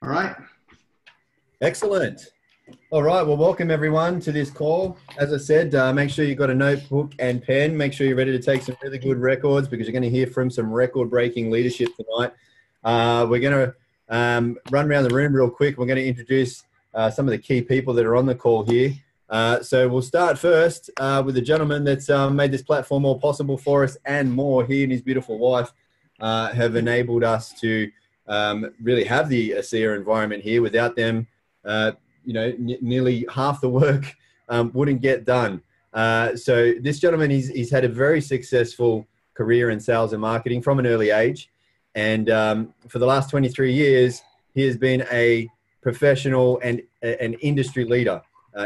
All right. Excellent. All right. Well, welcome everyone to this call. As I said, make sure you've got a notebook and pen. Make sure you're ready to take some really good records because you're going to hear from some record-breaking leadership tonight. We're going to run around the room real quick. We're going to introduce some of the key people that are on the call here. So we'll start first with the gentleman that's made this platform all possible for us and more. He and his beautiful wife have enabled us to really have the Asea environment here. Without them, nearly half the work wouldn't get done. So this gentleman, he's had a very successful career in sales and marketing from an early age. And for the last 23 years, he has been a professional and an industry leader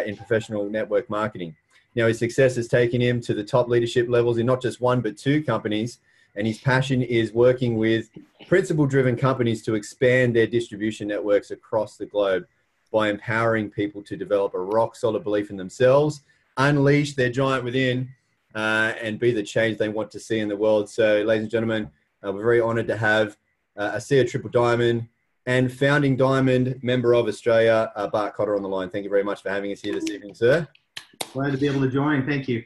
in professional network marketing. Now, his success has taken him to the top leadership levels in not just one, but two companies. And his passion is working with principle-driven companies to expand their distribution networks across the globe by empowering people to develop a rock-solid belief in themselves, unleash their giant within, and be the change they want to see in the world. So, ladies and gentlemen, we're very honored to have Asea Triple Diamond and founding Diamond member of Australia, Bart Cotter, on the line. Thank you very much for having us here this evening, sir. Glad to be able to join. Thank you.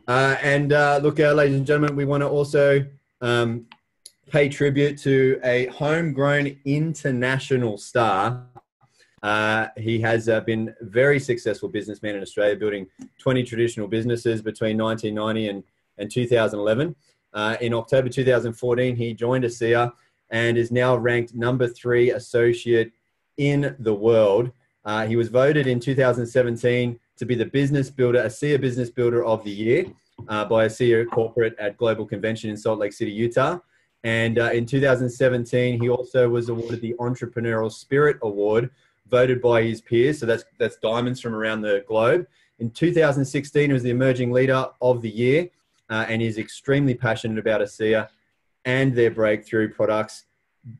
Look, ladies and gentlemen, we want to also pay tribute to a homegrown international star. He has been a very successful businessman in Australia, building 20 traditional businesses between 1990 and 2011. In October 2014, he joined Asea and is now ranked #3 associate in the world. He was voted in 2017 to be the Asea Business Builder of the Year by Asea Corporate at Global Convention in Salt Lake City, Utah. And in 2017, he also was awarded the Entrepreneurial Spirit Award, voted by his peers. So that's diamonds from around the globe. In 2016, he was the Emerging Leader of the Year, and he's extremely passionate about Asea and their breakthrough products,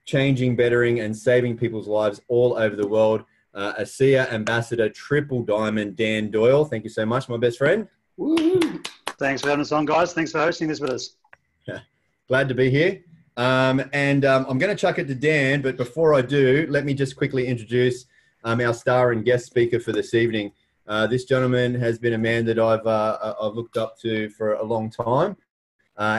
changing, bettering, and saving people's lives all over the world. Asea Ambassador Triple Diamond Dan Doyle. Thank you so much, my best friend. Woo. Thanks for having us on, guys. Thanks for hosting this with us. Glad to be here. I'm going to chuck it to Dan, but before I do, let me just quickly introduce our star and guest speaker for this evening. This gentleman has been a man that I've looked up to for a long time.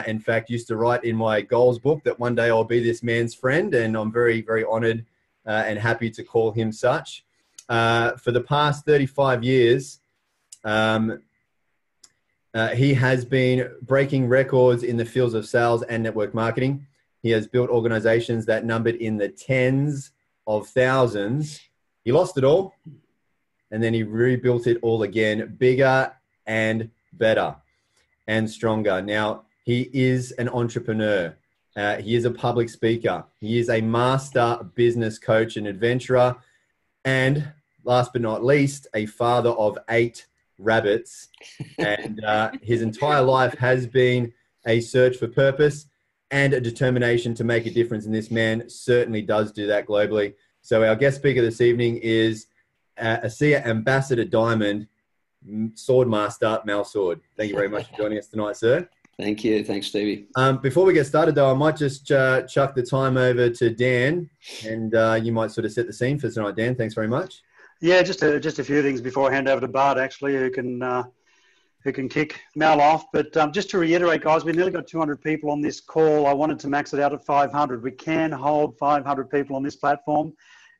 In fact, used to write in my goals book that one day I'll be this man's friend, and I'm very, very honored and happy to call him such. For the past 35 years, he has been breaking records in the fields of sales and network marketing. He has built organizations that numbered in the tens of thousands. He lost it all, and then he rebuilt it all again, bigger and better and stronger. Now, he is an entrepreneur. He is a public speaker. He is a master business coach and adventurer. And last but not least, a father of 8 rabbits. And his entire life has been a search for purpose and a determination to make a difference. And this man certainly does do that globally. So our guest speaker this evening is Asea Ambassador Diamond, Sword Master Mal Sword. Thank you very much for joining us tonight, sir. Thank you. Thanks, Stevie. Before we get started, though, I might just chuck the time over to Dan, and you might sort of set the scene for tonight. Dan, thanks very much. Yeah, just a few things before I hand over to Bart, actually, who can kick Mal off. But just to reiterate, guys, we've nearly got 200 people on this call. I wanted to max it out at 500. We can hold 500 people on this platform.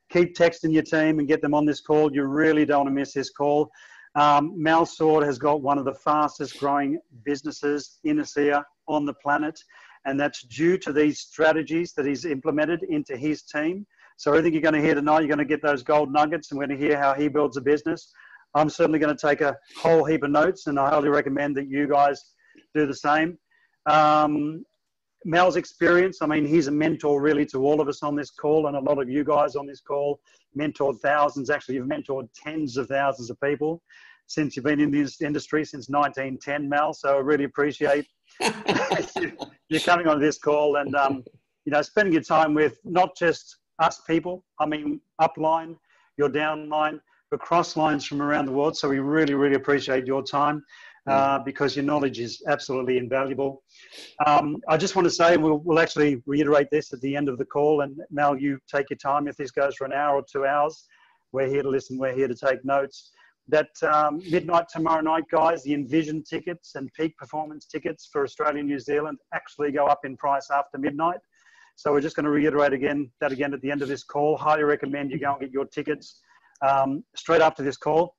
Keep texting your team and get them on this call. You really don't want to miss this call. Mal Sword has got one of the fastest growing businesses in Asea on the planet, and that's due to these strategies that he's implemented into his team. So everything you're going to hear tonight, you're going to get those gold nuggets, and we're going to hear how he builds a business. I'm certainly going to take a whole heap of notes, and I highly recommend that you guys do the same. Mal's experience, I mean, he's a mentor really to all of us on this call, and a lot of you guys on this call mentored thousands. Actually, you've mentored tens of thousands of people since you've been in this industry since 1910, Mal. So I really appreciate you coming on this call and, spending your time with not just us people, I mean, upline, your downline, but cross lines from around the world. So we really, really appreciate your time. because your knowledge is absolutely invaluable. I just want to say, and we'll actually reiterate this at the end of the call, and Mel, you take your time. If this goes for an hour or 2 hours, we're here to listen, we're here to take notes. That midnight tomorrow night, guys, the Envision tickets and peak performance tickets for Australia and New Zealand actually go up in price after midnight. So we're just going to reiterate that again at the end of this call. Highly recommend you go and get your tickets straight after this call.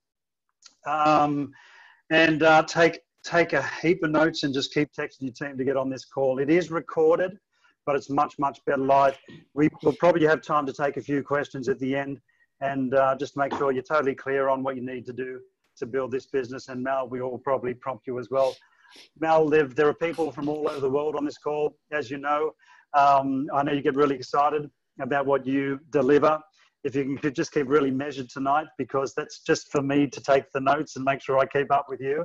Take a heap of notes and just keep texting your team to get on this call. It is recorded, but it's much, much better live. We will probably have time to take a few questions at the end, and just make sure you're totally clear on what you need to do to build this business. And Mal, we will probably prompt you as well. Mal, there are people from all over the world on this call, as you know. I know you get really excited about what you deliver. If you could just keep really measured tonight, because that's just for me to take the notes and make sure I keep up with you,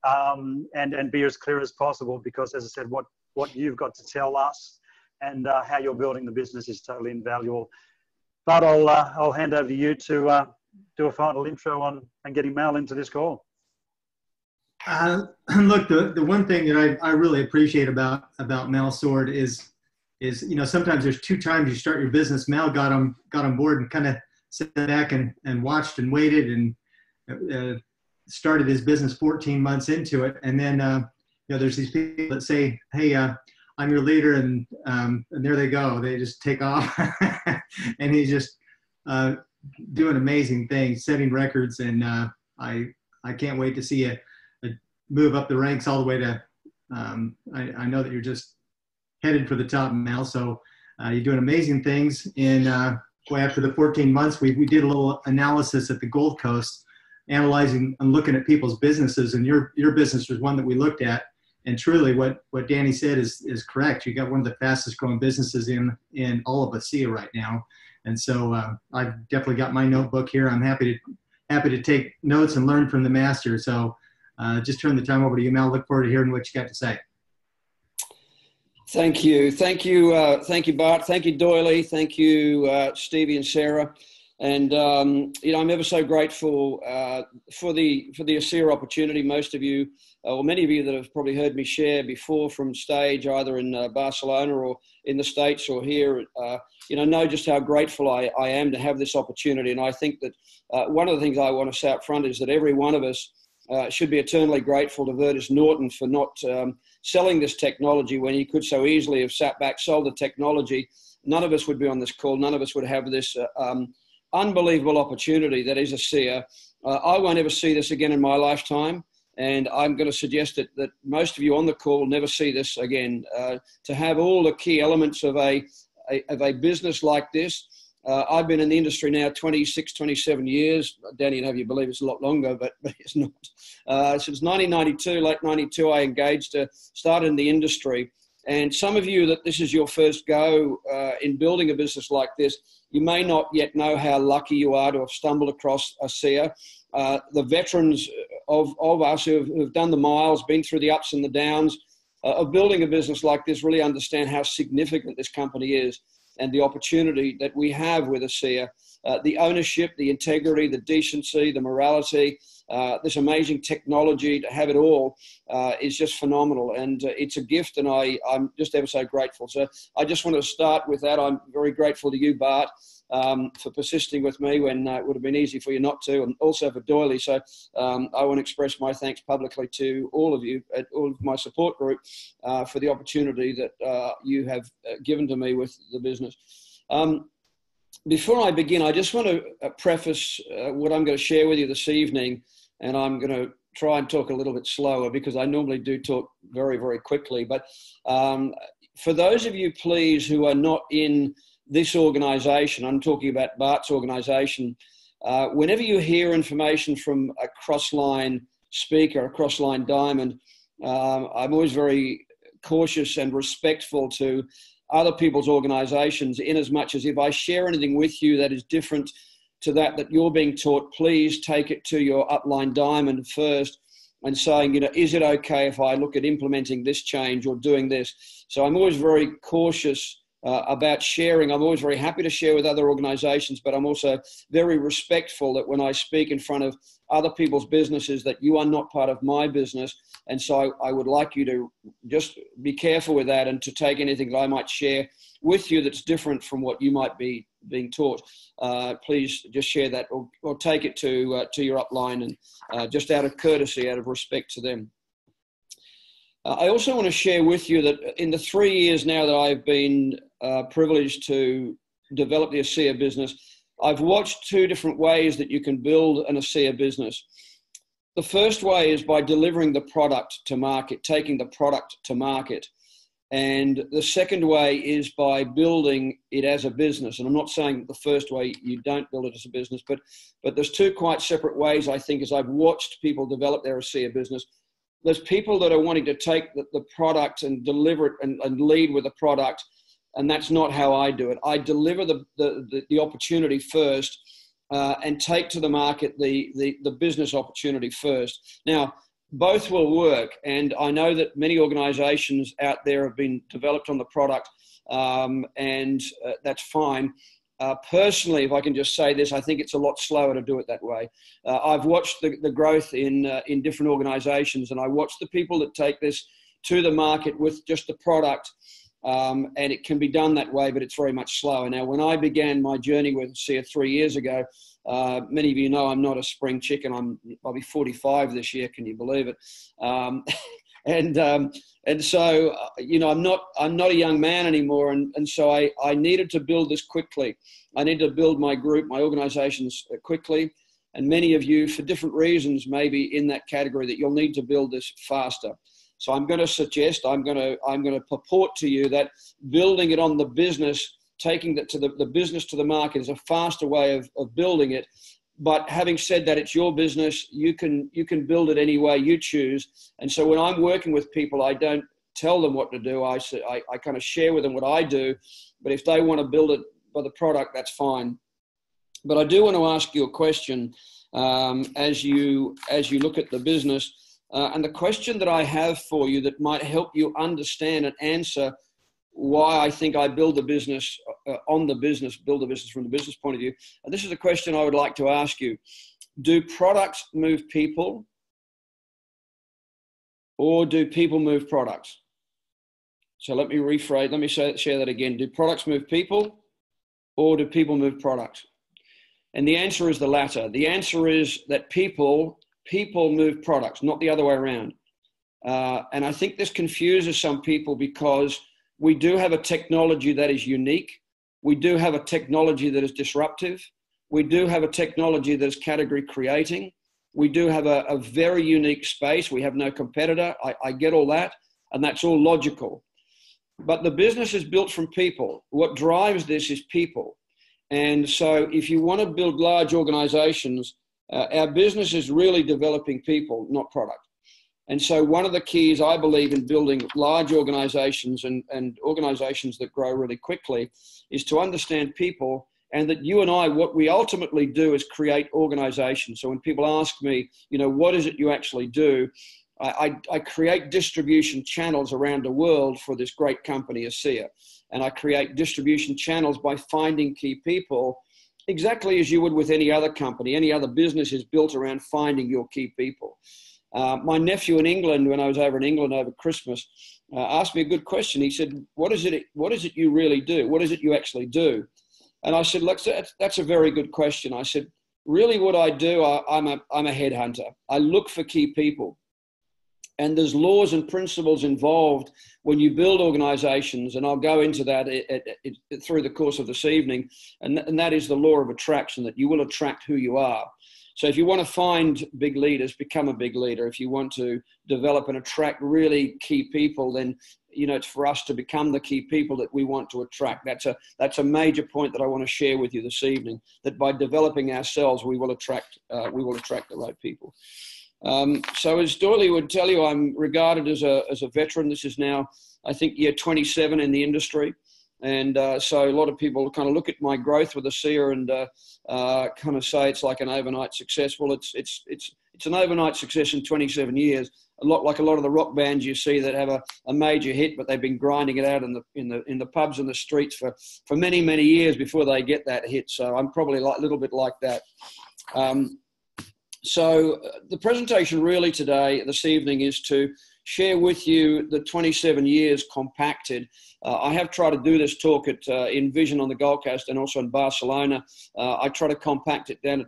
and be as clear as possible, because as I said, what you've got to tell us and how you're building the business is totally invaluable. But I'll hand over to you to do a final intro on and getting Mal into this call. Look, the one thing that I really appreciate about Mal Sword is, you know, sometimes there's 2 times you start your business. Mal got on board and kind of sat back and watched and waited and started his business 14 months into it. And then, you know, there's these people that say, hey, I'm your leader, and there they go. They just take off, and he's just doing amazing things, setting records, and I can't wait to see you move up the ranks all the way to. I know that you're just headed for the top now, so you're doing amazing things. And after the 14 months, we did a little analysis at the Gold Coast, analyzing and looking at people's businesses, and your business was one that we looked at. And truly, what Danny said is correct. You got one of the fastest growing businesses in all of Asea right now. And so I've definitely got my notebook here. I'm happy to take notes and learn from the master. So just turn the time over to you, Mel. Look forward to hearing what you got to say. Thank you, Bart. Thank you, Doily. Thank you, Stevie and Sarah. And you know, I'm ever so grateful for the Asea opportunity. Most of you, or many of you that have probably heard me share before from stage, either in Barcelona or in the States or here, you know just how grateful I am to have this opportunity. And I think that one of the things I want to say up front is that every one of us should be eternally grateful to Vertus Norton for not selling this technology when he could so easily have sat back, sold the technology. None of us would be on this call. None of us would have this unbelievable opportunity that is Asea. I won't ever see this again in my lifetime. And I'm going to suggest that most of you on the call will never see this again. To have all the key elements of a business like this. I've been in the industry now 26, 27 years. Danny, I'd have you believe it's a lot longer, but it's not. Since 1992, late 92, I engaged to start in the industry. And some of you that this is your first go in building a business like this, you may not yet know how lucky you are to have stumbled across Asea. The veterans of us who have done the miles, been through the ups and the downs of building a business like this, really understand how significant this company is and the opportunity that we have with Asea. The ownership, the integrity, the decency, the morality, this amazing technology, to have it all is just phenomenal. And it's a gift, and I'm just ever so grateful. So I just want to start with that. I'm very grateful to you, Bart, for persisting with me when it would have been easy for you not to, and also for Doily. So I want to express my thanks publicly to all of you, all of my support group, for the opportunity that you have given to me with the business. Before I begin, I just want to preface what I'm going to share with you this evening, and I'm going to try and talk a little bit slower because I normally do talk very, very quickly. But for those of you, please, who are not in this organization, I'm talking about Bart's organization, whenever you hear information from a crossline speaker, a crossline diamond, I'm always very cautious and respectful to other people's organizations, in as much as if I share anything with you that is different to that you're being taught, please take it to your upline diamond first and saying, you know, is it okay if I look at implementing this change or doing this? So I'm always very cautious about sharing. I'm always very happy to share with other organizations, but I'm also very respectful that when I speak in front of other people's businesses, that you are not part of my business. And so I would like you to just be careful with that and to take anything that I might share with you that's different from what you might be being taught. Please just share that or take it to your upline, and just out of courtesy, out of respect to them. I also want to share with you that in the 3 years now that I've been privileged to develop the Asea business, I've watched two different ways that you can build an Asea business. The first way is by delivering the product to market, taking the product to market. And the second way is by building it as a business. And I'm not saying that the first way you don't build it as a business, but there's two quite separate ways, I think, as I've watched people develop their Asea business. There's people that are wanting to take the product and deliver it and lead with the product, and that's not how I do it. I deliver the opportunity first and take to the market the business opportunity first. Now, both will work, and I know that many organizations out there have been developed on the product, and that's fine. Personally, if I can just say this, I think it's a lot slower to do it that way. I've watched the growth in different organizations, and I watch the people that take this to the market with just the product, and it can be done that way, but it's very much slower. Now, when I began my journey with Asea 3 years ago, many of you know I'm not a spring chicken. I'll be 45 this year. Can you believe it? And so, you know, I'm not a young man anymore. And so I needed to build this quickly. I needed to build my group, my organizations quickly. And many of you, for different reasons, may be in that category that you'll need to build this faster. So I'm going to suggest, I'm going to purport to you that building it on the business, taking that to the business to the market is a faster way of building it. But having said that, it's your business. You can build it any way you choose. And so when I'm working with people, I don't tell them what to do. I kind of share with them what I do. But if they want to build it by the product, that's fine. But I do want to ask you a question as you look at the business. And the question that I have for you that might help you understand and answer why I think I build the business build the business from the business point of view. And this is a question I would like to ask you. Do products move people, or do people move products? So let me rephrase, let me share that again. Do products move people, or do people move products? And the answer is the latter. The answer is that people move products, not the other way around. And I think this confuses some people because we do have a technology that is unique. We do have a technology that is disruptive. We do have a technology that is category creating. We do have a very unique space. We have no competitor. I get all that, and that's all logical. But the business is built from people. What drives this is people. And so if you want to build large organizations, our business is really developing people, not product. And so one of the keys, I believe, in building large organizations and organizations that grow really quickly is to understand people, and that you and I, what we ultimately do is create organizations. So when people ask me, you know, what is it you actually do? I create distribution channels around the world for this great company, Asea. And I create distribution channels by finding key people, exactly as you would with any other company. Any other business is built around finding your key people. My nephew in England, when I was over in England over Christmas, asked me a good question. He said, what is it you really do? What is it you actually do? And I said, look, that's a very good question. I said, really what I do, I'm a headhunter. I look for key people. And there's laws and principles involved when you build organizations, and I'll go into that through the course of this evening, and that is the law of attraction, that you will attract who you are. So if you want to find big leaders, become a big leader. If you want to develop and attract really key people, then, you know, it's for us to become the key people that we want to attract. That's a major point that I want to share with you this evening, that by developing ourselves, we will attract the right people. So as Doyle would tell you, I'm regarded as a veteran. This is now, I think, year 27 in the industry. And so a lot of people kind of look at my growth with Asea and kind of say it's like an overnight success. Well, it's an overnight success in 27 years. a lot like a lot of the rock bands you see that have a major hit, but they've been grinding it out in the pubs and the streets for many, many years before they get that hit. So I'm probably a little bit like that. So the presentation really this evening is to share with you the 27 years compacted. I have tried to do this talk at Envision on the Gold Coast and also in Barcelona. I tried to compact it down to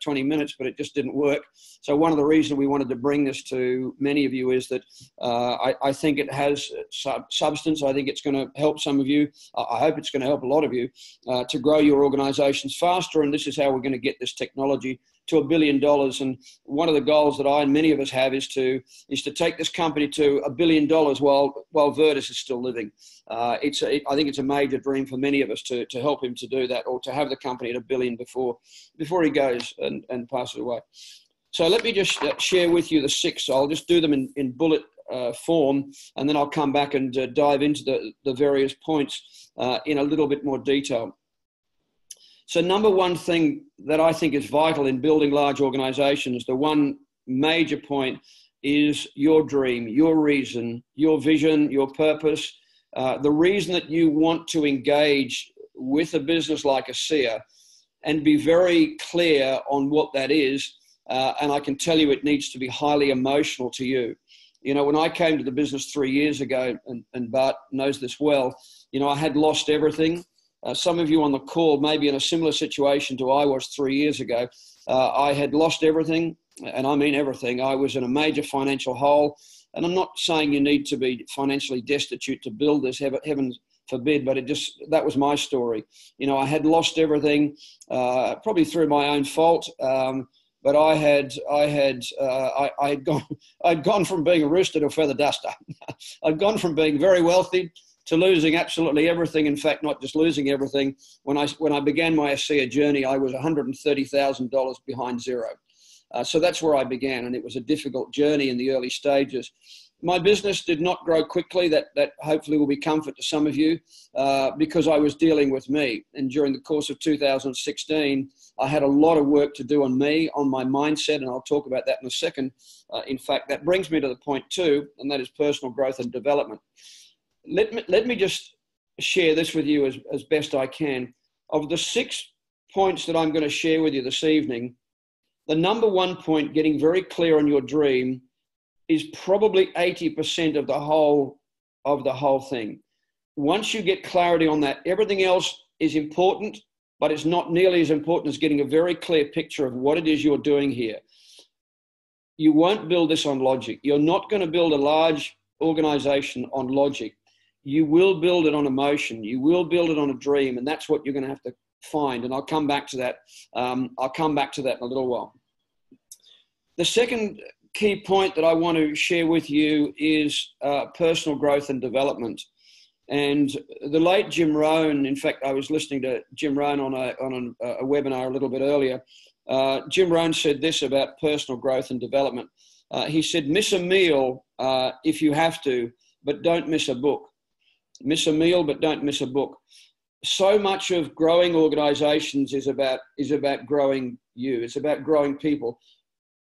20 minutes, but it just didn't work. So one of the reasons we wanted to bring this to many of you is that I think it has substance. I think it's going to help some of you. I hope it's going to help a lot of you to grow your organizations faster. And this is how we're going to get this technology to $1 billion. And one of the goals that I and many of us have is to take this company to $1 billion while Virtus is still living. I think it's a major dream for many of us to help him to do that, or to have the company at $1 billion before he goes and passes away. So let me just share with you the 6. I'll just do them in bullet form, and then I'll come back and dive into the various points in a little bit more detail. So number one thing that I think is vital in building large organizations, the one major point is your dream, your reason, your vision, your purpose, the reason that you want to engage with a business like Asea, and be very clear on what that is. And I can tell you it needs to be highly emotional to you. You know, when I came to the business 3 years ago, and Bart knows this well, you know, I had lost everything. Some of you on the call may be in a similar situation to I was 3 years ago. I had lost everything, and I mean everything. I was in a major financial hole, and I'm not saying you need to be financially destitute to build this, heaven forbid, but that was my story. You know, I had lost everything, probably through my own fault, but I'd gone from being a rooster to a feather duster. I'd gone from being very wealthy to losing absolutely everything. In fact, not just losing everything. When I began my Asea journey, I was $130,000 behind zero. So that's where I began, and it was a difficult journey in the early stages. My business did not grow quickly. That hopefully will be comfort to some of you, because I was dealing with me. And during the course of 2016, I had a lot of work to do on me, on my mindset, and I'll talk about that in a second. In fact, that brings me to the point 2, and that is personal growth and development. Let me just share this with you as best I can. Of the 6 points that I'm going to share with you this evening, the number one point, getting very clear on your dream, is probably 80% of the whole thing. Once you get clarity on that, everything else is important, but it's not nearly as important as getting a very clear picture of what it is you're doing here. You won't build this on logic. You're not going to build a large organization on logic. You will build it on emotion. You will build it on a dream, and that's what you're going to have to find. And I'll come back to that. I'll come back to that in a little while. The second key point that I want to share with you is personal growth and development. And the late Jim Rohn, in fact, I was listening to Jim Rohn on a webinar a little bit earlier. Jim Rohn said this about personal growth and development. He said, miss a meal if you have to, but don't miss a book. Miss a meal, but don't miss a book. So much of growing organizations is about growing you. It's about growing people.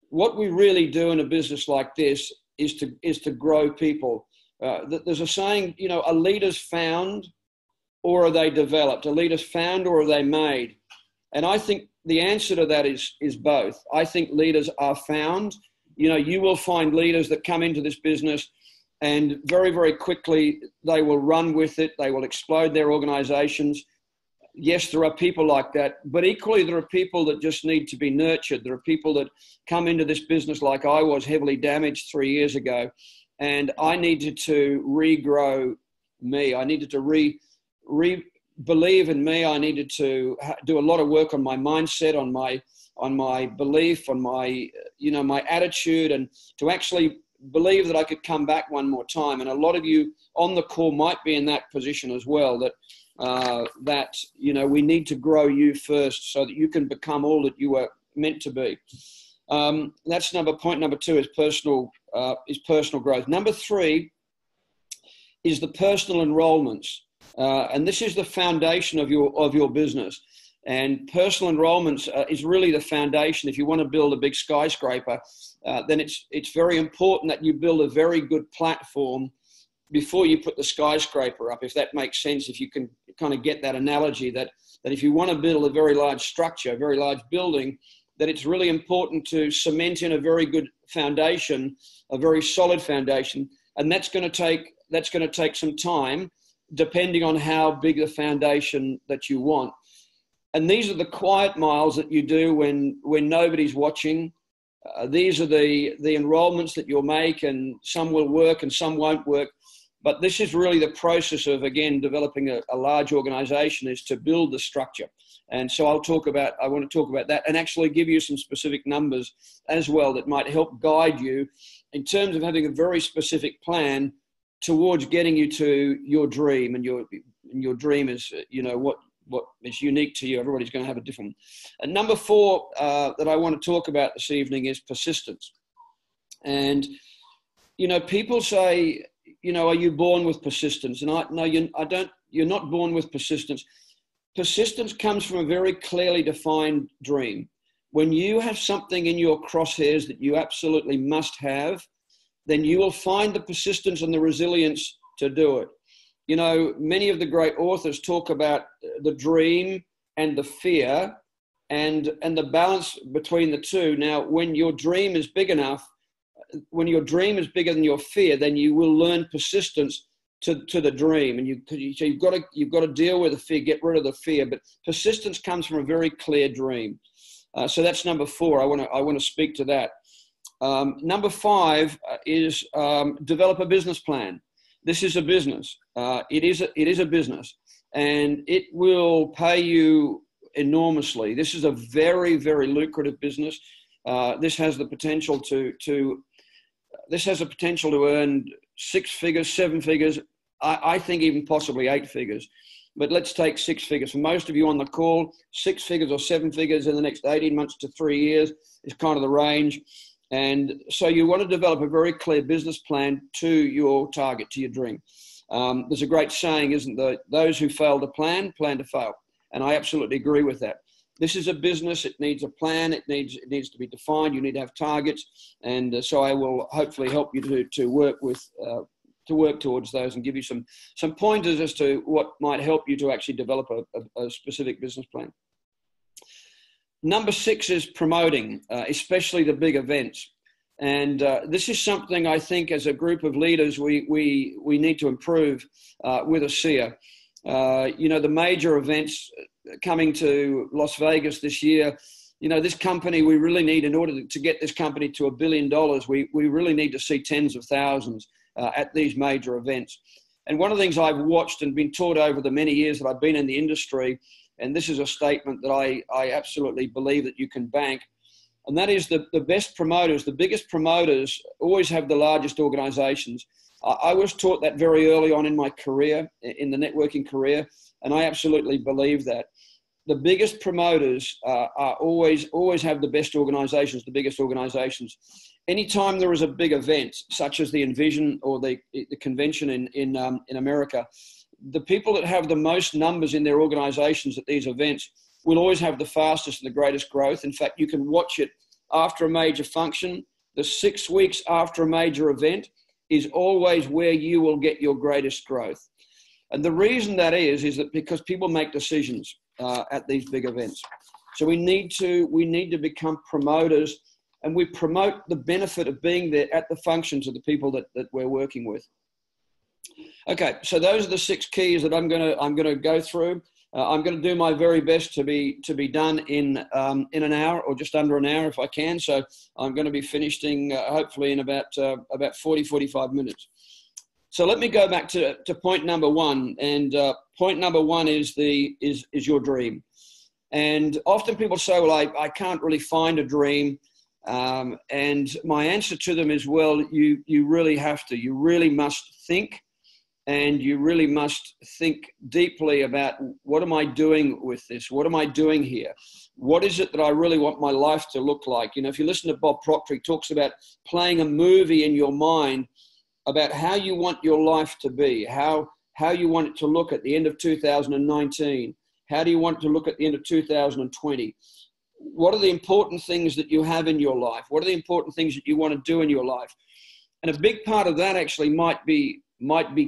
What we really do in a business like this is to grow people. There's a saying, you know, are leaders found or are they developed? Are leaders found or are they made? And I think the answer to that is both. I think leaders are found. You know, you will find leaders that come into this business and very, very quickly they will run with it. They will explode their organizations. Yes, there are people like that, but equally there are people that just need to be nurtured. There are people that come into this business like I was, heavily damaged 3 years ago, and I needed to regrow me. I needed to believe in me. I needed to do a lot of work on my mindset, on my belief, on my attitude, and to actually believe that I could come back one more time. And a lot of you on the call might be in that position as well, that you know, we need to grow you first so that you can become all that you were meant to be. That's point number 2 is personal growth. Number 3 is the personal enrollments. And this is the foundation of your business. And personal enrollments is really the foundation. If you want to build a big skyscraper, then it's very important that you build a very good platform before you put the skyscraper up, if that makes sense. If you can kind of get that analogy that if you want to build a very large structure, a very large building, that it's really important to cement in a very good foundation, a very solid foundation. And that's going to take some time, depending on how big the foundation that you want. And these are the quiet miles that you do when nobody's watching. These are the enrollments that you'll make, and some will work and some won't work. But this is really the process of, again, developing a large organization, is to build the structure. And so I want to talk about that and actually give you some specific numbers as well that might help guide you in terms of having a very specific plan towards getting you to your dream. And your dream is, what is unique to you. Everybody's going to have a different. And number 4 that I want to talk about this evening is persistence. And, people say, are you born with persistence? And you're not born with persistence. Persistence comes from a very clearly defined dream. When you have something in your crosshairs that you absolutely must have, then you will find the persistence and the resilience to do it. Many of the great authors talk about the dream and the fear and the balance between the two. Now, when your dream is big enough, when your dream is bigger than your fear, then you will learn persistence to the dream. And you've got to deal with the fear, get rid of the fear. But persistence comes from a very clear dream. So that's number 4. I want to speak to that. Number 5 is develop a business plan. This is a business. It is a business, and it will pay you enormously. This is a very, very lucrative business. This has the potential to earn 6 figures, 7 figures. I think even possibly 8 figures. But let's take 6 figures. For most of you on the call, 6 figures or 7 figures in the next 18 months to 3 years is kind of the range. And so you want to develop a very clear business plan to your target, to your dream. There's a great saying, isn't there? Those who fail to plan to fail. And I absolutely agree with that. This is a business. It needs a plan. It needs to be defined. You need to have targets. And so I will hopefully help you to work towards those and give you some pointers as to what might help you to actually develop a specific business plan. Number 6 is promoting, especially the big events. And this is something I think as a group of leaders we need to improve with Asea. The major events coming to Las Vegas this year, this company we really need, in order to get this company to $1 billion, we really need to see tens of thousands at these major events. And one of the things I've watched and been taught over the many years that I've been in the industry, and this is a statement that I absolutely believe that you can bank, and that is the best promoters, the biggest promoters always have the largest organizations. I was taught that very early on in my career, in the networking career, and I absolutely believe that. The biggest promoters are always have the best organizations, the biggest organizations. Anytime there is a big event, such as the Envision or the convention in America, the people that have the most numbers in their organizations at these events will always have the fastest and the greatest growth. In fact, you can watch it after a major function. The 6 weeks after a major event is always where you will get your greatest growth. And the reason that is that because people make decisions at these big events. So we need to become promoters, and we promote the benefit of being there at the function to the people that we're working with. Okay, so those are the 6 keys that I'm gonna go through. I'm going to do my very best to be done in an hour or just under an hour if I can. So I'm going to be finishing hopefully in about 45 minutes. So let me go back to point number 1. And point number 1 is your dream. And often people say, well, I can't really find a dream. And my answer to them is, well, you really have to. You really must think. And you really must think deeply about, what am I doing with this? What am I doing here? What is it that I really want my life to look like? If you listen to Bob Proctor, he talks about playing a movie in your mind about how you want your life to be, how you want it to look at the end of 2019, How do you want to look at the end of 2020? What are the important things that you have in your life? What are the important things that you want to do in your life? And a big part of that actually might be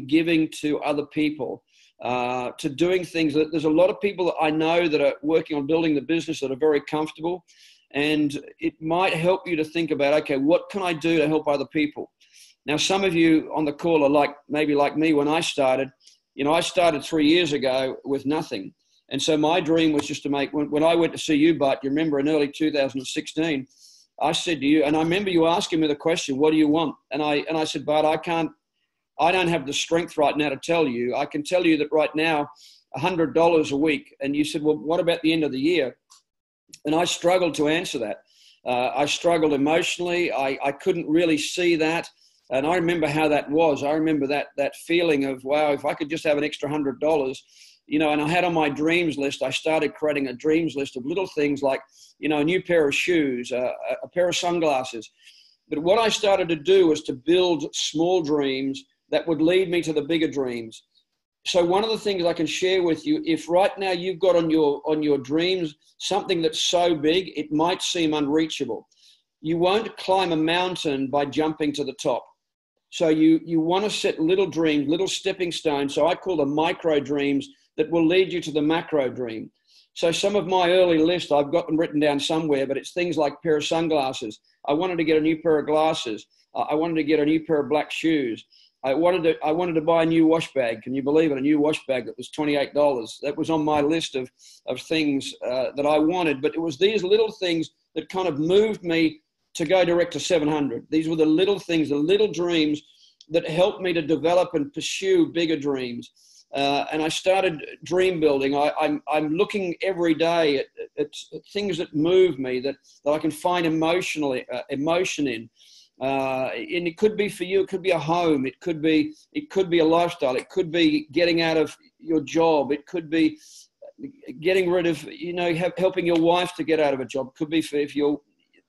giving to other people, to doing things. There's a lot of people that I know that are working on building the business that are very comfortable, and it might help you to think about, okay, what can I do to help other people? Now, some of you on the call are maybe like me when I started. I started 3 years ago with nothing. And so my dream was just to make, when I went to see you, Bart, you remember in early 2016, I said to you, and I remember you asking me the question, what do you want? And I said, Bart, I don't have the strength right now to tell you. I can tell you that right now, $100 a week. And you said, well, what about the end of the year? And I struggled to answer that. I struggled emotionally. I couldn't really see that. And I remember how that was. I remember that feeling of, wow, if I could just have an extra $100, and I had on my dreams list, I started creating a dreams list of little things like, a new pair of shoes, a pair of sunglasses. But what I started to do was to build small dreams that would lead me to the bigger dreams. So one of the things I can share with you, if right now you've got on your dreams something that's so big, it might seem unreachable. You won't climb a mountain by jumping to the top. So you want to set little dreams, little stepping stones. So I call them micro dreams that will lead you to the macro dream. So some of my early list, I've got them written down somewhere, but it's things like a pair of sunglasses. I wanted to get a new pair of glasses. I wanted to get a new pair of black shoes. I wanted to buy a new wash bag. Can you believe it? A new wash bag that was $28. That was on my list of things that I wanted. But it was these little things that kind of moved me to go direct to 700. These were the little things, the little dreams that helped me to develop and pursue bigger dreams. And I started dream building. I'm looking every day at things that move me, that I can find emotion in. And it could be for you, it could be a home, it could be a lifestyle, it could be getting out of your job, it could be getting rid of, helping your wife to get out of a job, it could be if you're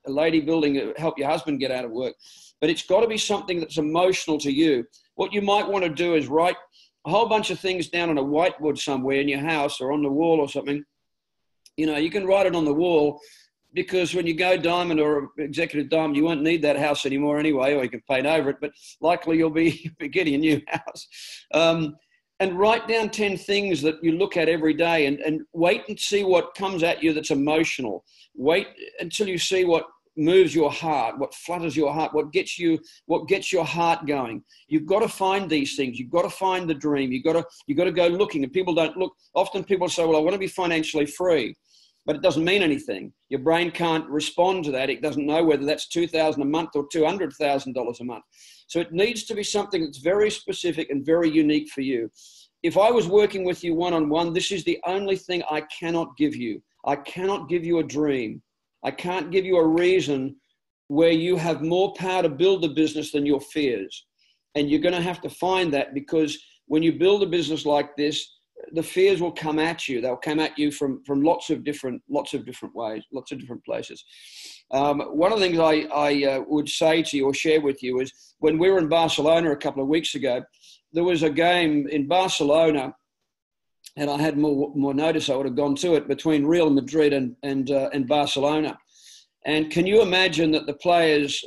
a lady building, help your husband get out of work. But it's got to be something that's emotional to you. What you might want to do is write a whole bunch of things down on a whiteboard somewhere in your house or on the wall or something. You can write it on the wall, because when you go diamond or executive diamond, you won't need that house anymore anyway, or you can paint over it, but likely you'll be getting a new house. And write down 10 things that you look at every day, and wait and see what comes at you that's emotional. Wait until you see what moves your heart, what flutters your heart, what gets your heart going. You've got to find these things. You've got to find the dream. You've got to go looking, and people don't look. Often people say, well, I want to be financially free. But it doesn't mean anything. Your brain can't respond to that. It doesn't know whether that's $2,000 a month or $200,000 a month. So it needs to be something that's very specific and very unique for you. If I was working with you one-on-one, this is the only thing I cannot give you. I cannot give you a dream. I can't give you a reason where you have more power to build the business than your fears. And you're going to have to find that, because when you build a business like this, the fears will come at you. They'll come at you from lots of different ways, lots of different places. One of the things I would say to you or share with you is, when we were in Barcelona a couple of weeks ago, there was a game in Barcelona, and I had more notice, I would have gone to it, between Real Madrid and Barcelona. And can you imagine that the players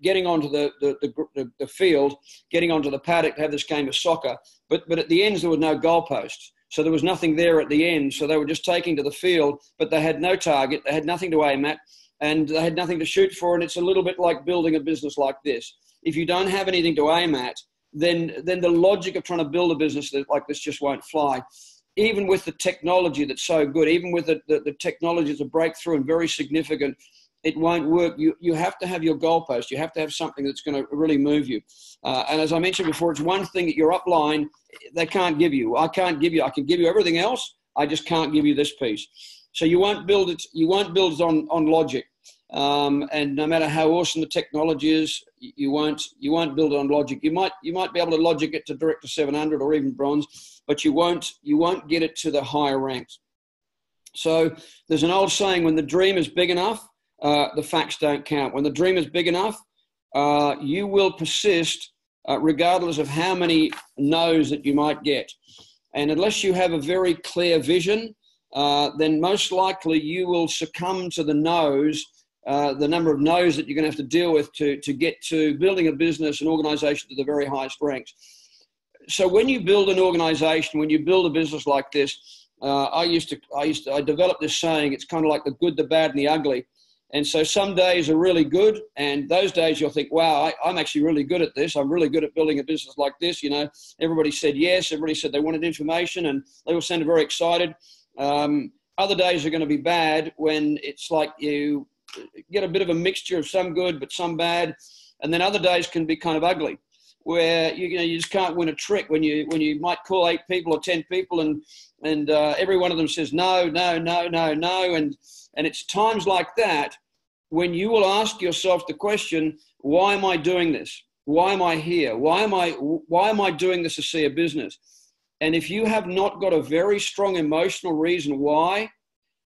getting onto the field, getting onto the paddock to have this game of soccer, but at the ends there were no goalposts. So there was nothing there at the end. So they were just taking to the field, but they had no target. They had nothing to aim at, and they had nothing to shoot for. And it's a little bit like building a business like this. If you don't have anything to aim at, then the logic of trying to build a business like this just won't fly. Even with the technology that's so good, even with the technology that's a breakthrough and very significant, it won't work. You have to have your goalpost. You have to have something that's going to really move you. And as I mentioned before, it's one thing that your upline, they can't give you. I can't give you. I can give you everything else. I just can't give you this piece. So you won't build it. You won't build it on logic. And no matter how awesome the technology is, you won't build it on logic. You might be able to logic it to direct to 700 or even bronze, but you won't get it to the higher ranks. So there's an old saying: when the dream is big enough, the facts don't count. When the dream is big enough, you will persist regardless of how many no's that you might get. And unless you have a very clear vision, then most likely you will succumb to the no's, the number of no's that you're going to have to deal with to get to building a business, an organization to the very highest ranks. So when you build an organization, when you build a business like this, I developed this saying, it's kind of like the good, the bad, and the ugly. And so some days are really good, and those days you'll think, wow, I'm actually really good at this. I'm really good at building a business like this. You know, everybody said yes. Everybody said they wanted information, and they all sounded very excited. Other days are going to be bad when it's like you get a bit of a mixture of some good but some bad. And then other days can be kind of ugly, where you just can't win a trick when you might call 8 people or 10 people and every one of them says no, no, no, no, no. And it's times like that when you will ask yourself the question, why am I doing this? Why am I here? Why am I doing this Asea business? And if you have not got a very strong emotional reason why,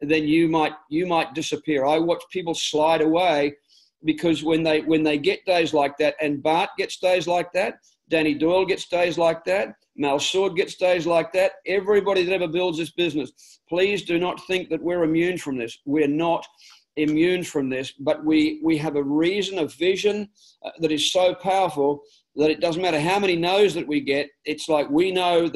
then you might disappear. I watch people slide away because when they get days like that, and Bart gets days like that, Danny Doyle gets days like that, Mal Sword gets days like that, everybody that ever builds this business, please do not think that we're immune from this. We're not immune from this, but we have a reason, a vision that is so powerful that it doesn't matter how many no's that we get. It's like we know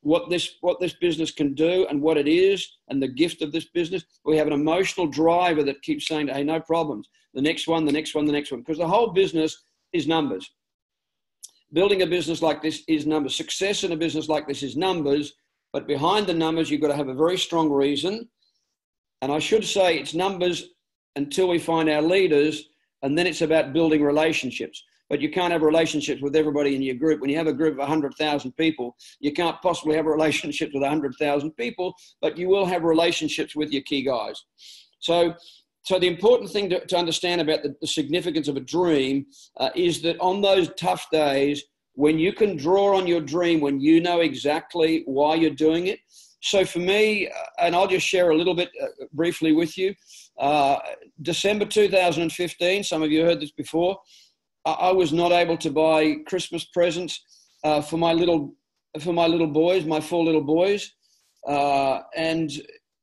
what this business can do and what it is and the gift of this business. We have an emotional driver that keeps saying, hey, no problems. The next one, the next one, the next one. Because the whole business is numbers. Building a business like this is numbers. Success in a business like this is numbers. But behind the numbers, you've got to have a very strong reason. And I should say it's numbers until we find our leaders. And then it's about building relationships. But you can't have relationships with everybody in your group. When you have a group of 100,000 people, you can't possibly have relationships with 100,000 people, but you will have relationships with your key guys. So the important thing to understand about the significance of a dream is that on those tough days, when you can draw on your dream, when you know exactly why you're doing it. So for me, and I'll just share a little bit briefly with you, December 2015, some of you heard this before, I was not able to buy Christmas presents for my little boys, my 4 little boys, and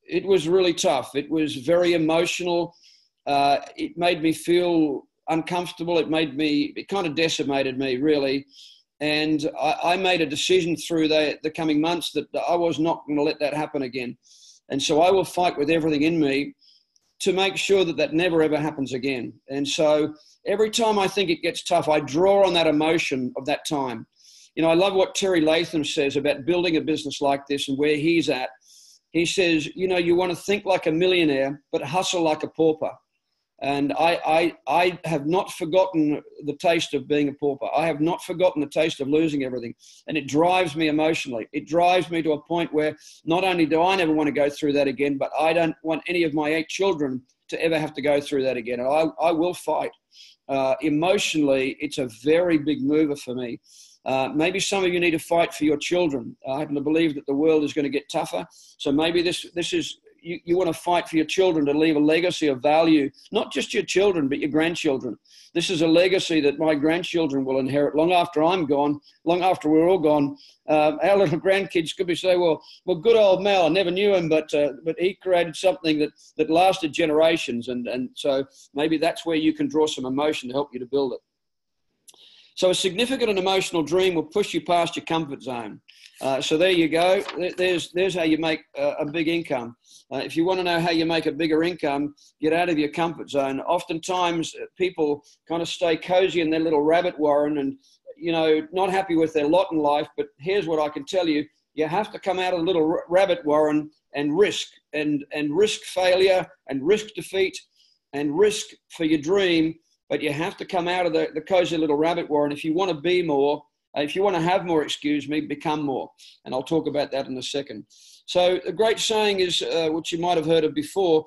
it was really tough. It was very emotional. It made me feel uncomfortable. It kind of decimated me, really. And I made a decision through the coming months that I was not going to let that happen again. And so I will fight with everything in me to make sure that never, ever happens again. And so every time I think it gets tough, I draw on that emotion of that time. You know, I love what Terry Latham says about building a business like this and where he's at. He says, you know, you want to think like a millionaire, but hustle like a pauper. And I have not forgotten the taste of being a pauper. I have not forgotten the taste of losing everything. And it drives me emotionally. It drives me to a point where not only do I never want to go through that again, but I don't want any of my 8 children to ever have to go through that again. And I will fight. Emotionally, it's a very big mover for me. Maybe some of you need to fight for your children. I happen to believe that the world is going to get tougher. So maybe this is, you want to fight for your children to leave a legacy of value, not just your children, but your grandchildren. This is a legacy that my grandchildren will inherit long after I'm gone, long after we're all gone. Our little grandkids could be saying, well, good old Mel, I never knew him, but he created something that lasted generations. And so maybe that's where you can draw some emotion to help you to build it. So a significant and emotional dream will push you past your comfort zone. So there you go. There's how you make a big income. If you want to know how you make a bigger income, get out of your comfort zone. Oftentimes people kind of stay cozy in their little rabbit warren and, you know, not happy with their lot in life. But here's what I can tell you. You have to come out of the little rabbit warren and risk failure and risk defeat and risk for your dream. But you have to come out of the cozy little rabbit warren. If you want to be more, if you want to have more, become more. And I'll talk about that in a second. So a great saying is, which you might have heard of before,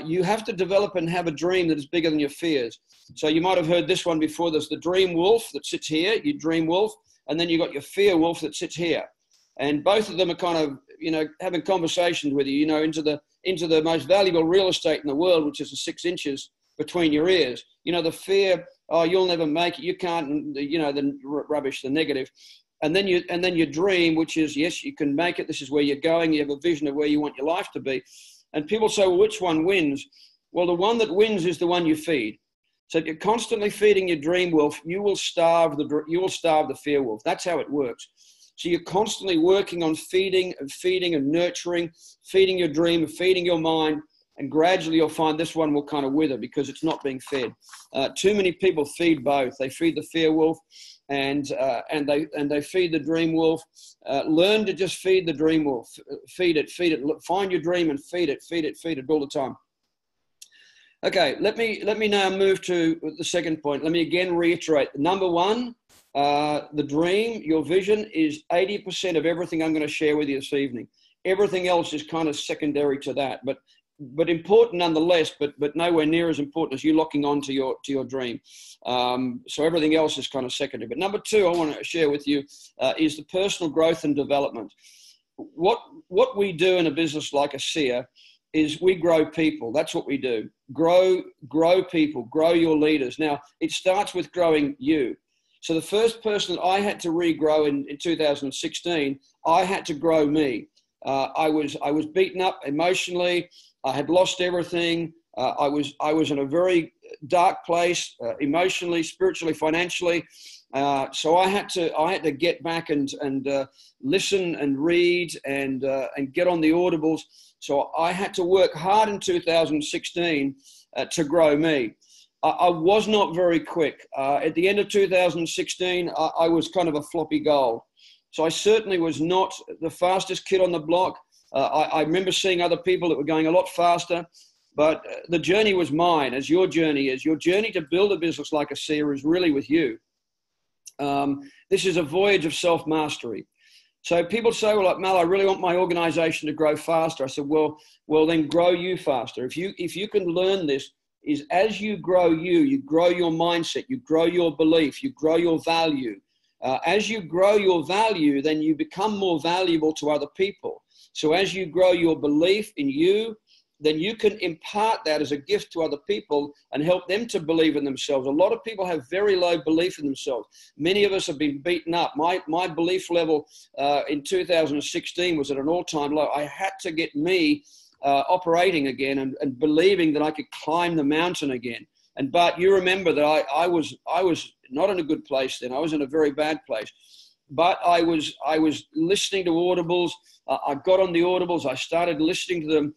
you have to develop and have a dream that is bigger than your fears. So you might have heard this one before. There's the dream wolf that sits here, you dream wolf, and then you got your fear wolf that sits here. And both of them are kind of, you know, having conversations with you, you know, into the most valuable real estate in the world, which is the 6 inches between your ears. You know, the fear, oh, you'll never make it, you can't, you know, the rubbish, the negative. And then your dream, which is, yes, you can make it. This is where you're going. You have a vision of where you want your life to be. And people say, well, which one wins? Well, the one that wins is the one you feed. So if you're constantly feeding your dream wolf, you will starve the fear wolf. That's how it works. So you're constantly working on feeding and nurturing, feeding your dream, feeding your mind, and gradually you'll find this one will kind of wither because it's not being fed. Too many people feed both. They feed the fear wolf and they feed the dream wolf. Learn to just feed the dream wolf. Feed it. Find your dream and feed it all the time. Okay, let me now move to the second point. Let me again reiterate. Number one, the dream, your vision is 80% of everything I'm going to share with you this evening. Everything else is kind of secondary to that, but important nonetheless, but nowhere near as important as you locking on to your dream. So everything else is kind of secondary. But number two, I want to share with you is the personal growth and development. What we do in a business like Asea is we grow people. That's what we do. Grow people, grow your leaders. Now, it starts with growing you. So the first person that I had to regrow in 2016, I had to grow me. I was beaten up emotionally. I had lost everything. I was in a very dark place, emotionally, spiritually, financially. So I had to get back and listen and read and get on the audibles. So I had to work hard in 2016 to grow me. I was not very quick. At the end of 2016, I was kind of a floppy goal. So I certainly was not the fastest kid on the block. I remember seeing other people that were going a lot faster, but the journey was mine, as your journey is. Your journey to build a business like Asea is really with you. This is a voyage of self-mastery. So people say, well, like, Mel, I really want my organization to grow faster. I said, well, then grow you faster. If you can learn this, is as you grow you grow your mindset, you grow your belief, you grow your value. As you grow your value, then you become more valuable to other people. So as you grow your belief in you, then you can impart that as a gift to other people and help them to believe in themselves. A lot of people have very low belief in themselves. Many of us have been beaten up. My belief level in 2016 was at an all-time low. I had to get me operating again and believing that I could climb the mountain again. But you remember that I was not in a good place then. I was in a very bad place. But I was listening to audibles. I got on the audibles. I started listening to them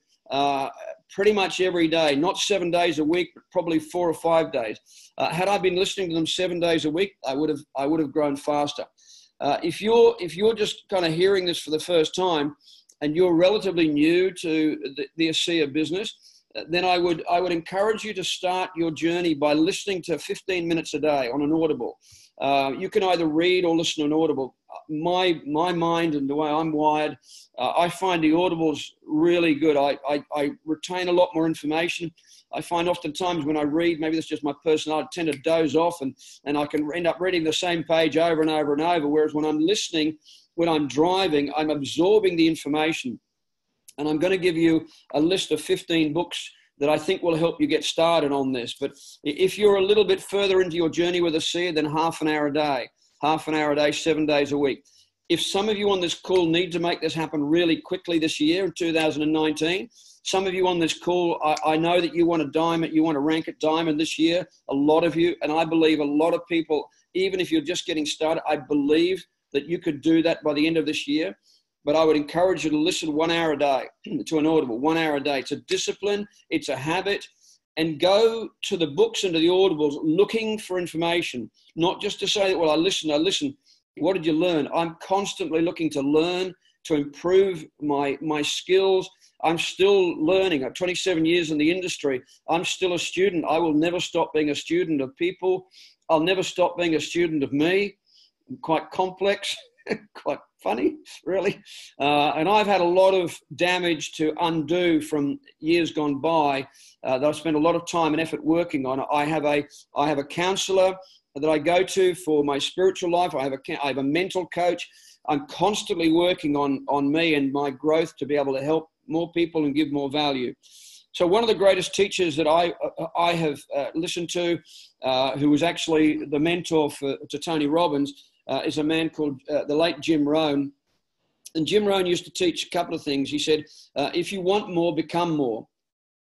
pretty much every day, not 7 days a week, but probably 4 or 5 days. Had I been listening to them 7 days a week, I would have grown faster. If you're just kind of hearing this for the first time and you're relatively new to the Asea business, then I would encourage you to start your journey by listening to 15 minutes a day on an audible. You can either read or listen to an audible. My mind and the way I'm wired, I find the audibles really good. I retain a lot more information. I find oftentimes when I read, maybe that's just my personality, I tend to doze off and I can end up reading the same page over and over and over. Whereas when I'm listening, when I'm driving, I'm absorbing the information. And I'm going to give you a list of 15 books that I think will help you get started on this. But if you're a little bit further into your journey with Asea, then half an hour a day, 7 days a week. If some of you on this call need to make this happen really quickly this year in 2019, some of you on this call, I know that you want to diamond, you want to rank at diamond this year, a lot of you, and I believe a lot of people, even if you're just getting started, I believe that you could do that by the end of this year. But I would encourage you to listen 1 hour a day to an audible, 1 hour a day. It's a discipline, it's a habit, and go to the books and to the audibles looking for information, not just to say, well, I listen. What did you learn? I'm constantly looking to learn, to improve my skills. I'm still learning. I'm 27 years in the industry. I'm still a student. I will never stop being a student of people. I'll never stop being a student of me. I'm quite complex, quite funny, really. And I've had a lot of damage to undo from years gone by that I've spent a lot of time and effort working on. I have a counselor that I go to for my spiritual life. I have a mental coach. I'm constantly working on me and my growth to be able to help more people and give more value. So one of the greatest teachers that I have listened to, who was actually the mentor to Tony Robbins, is a man called the late Jim Rohn. And Jim Rohn used to teach a couple of things. He said, if you want more, become more.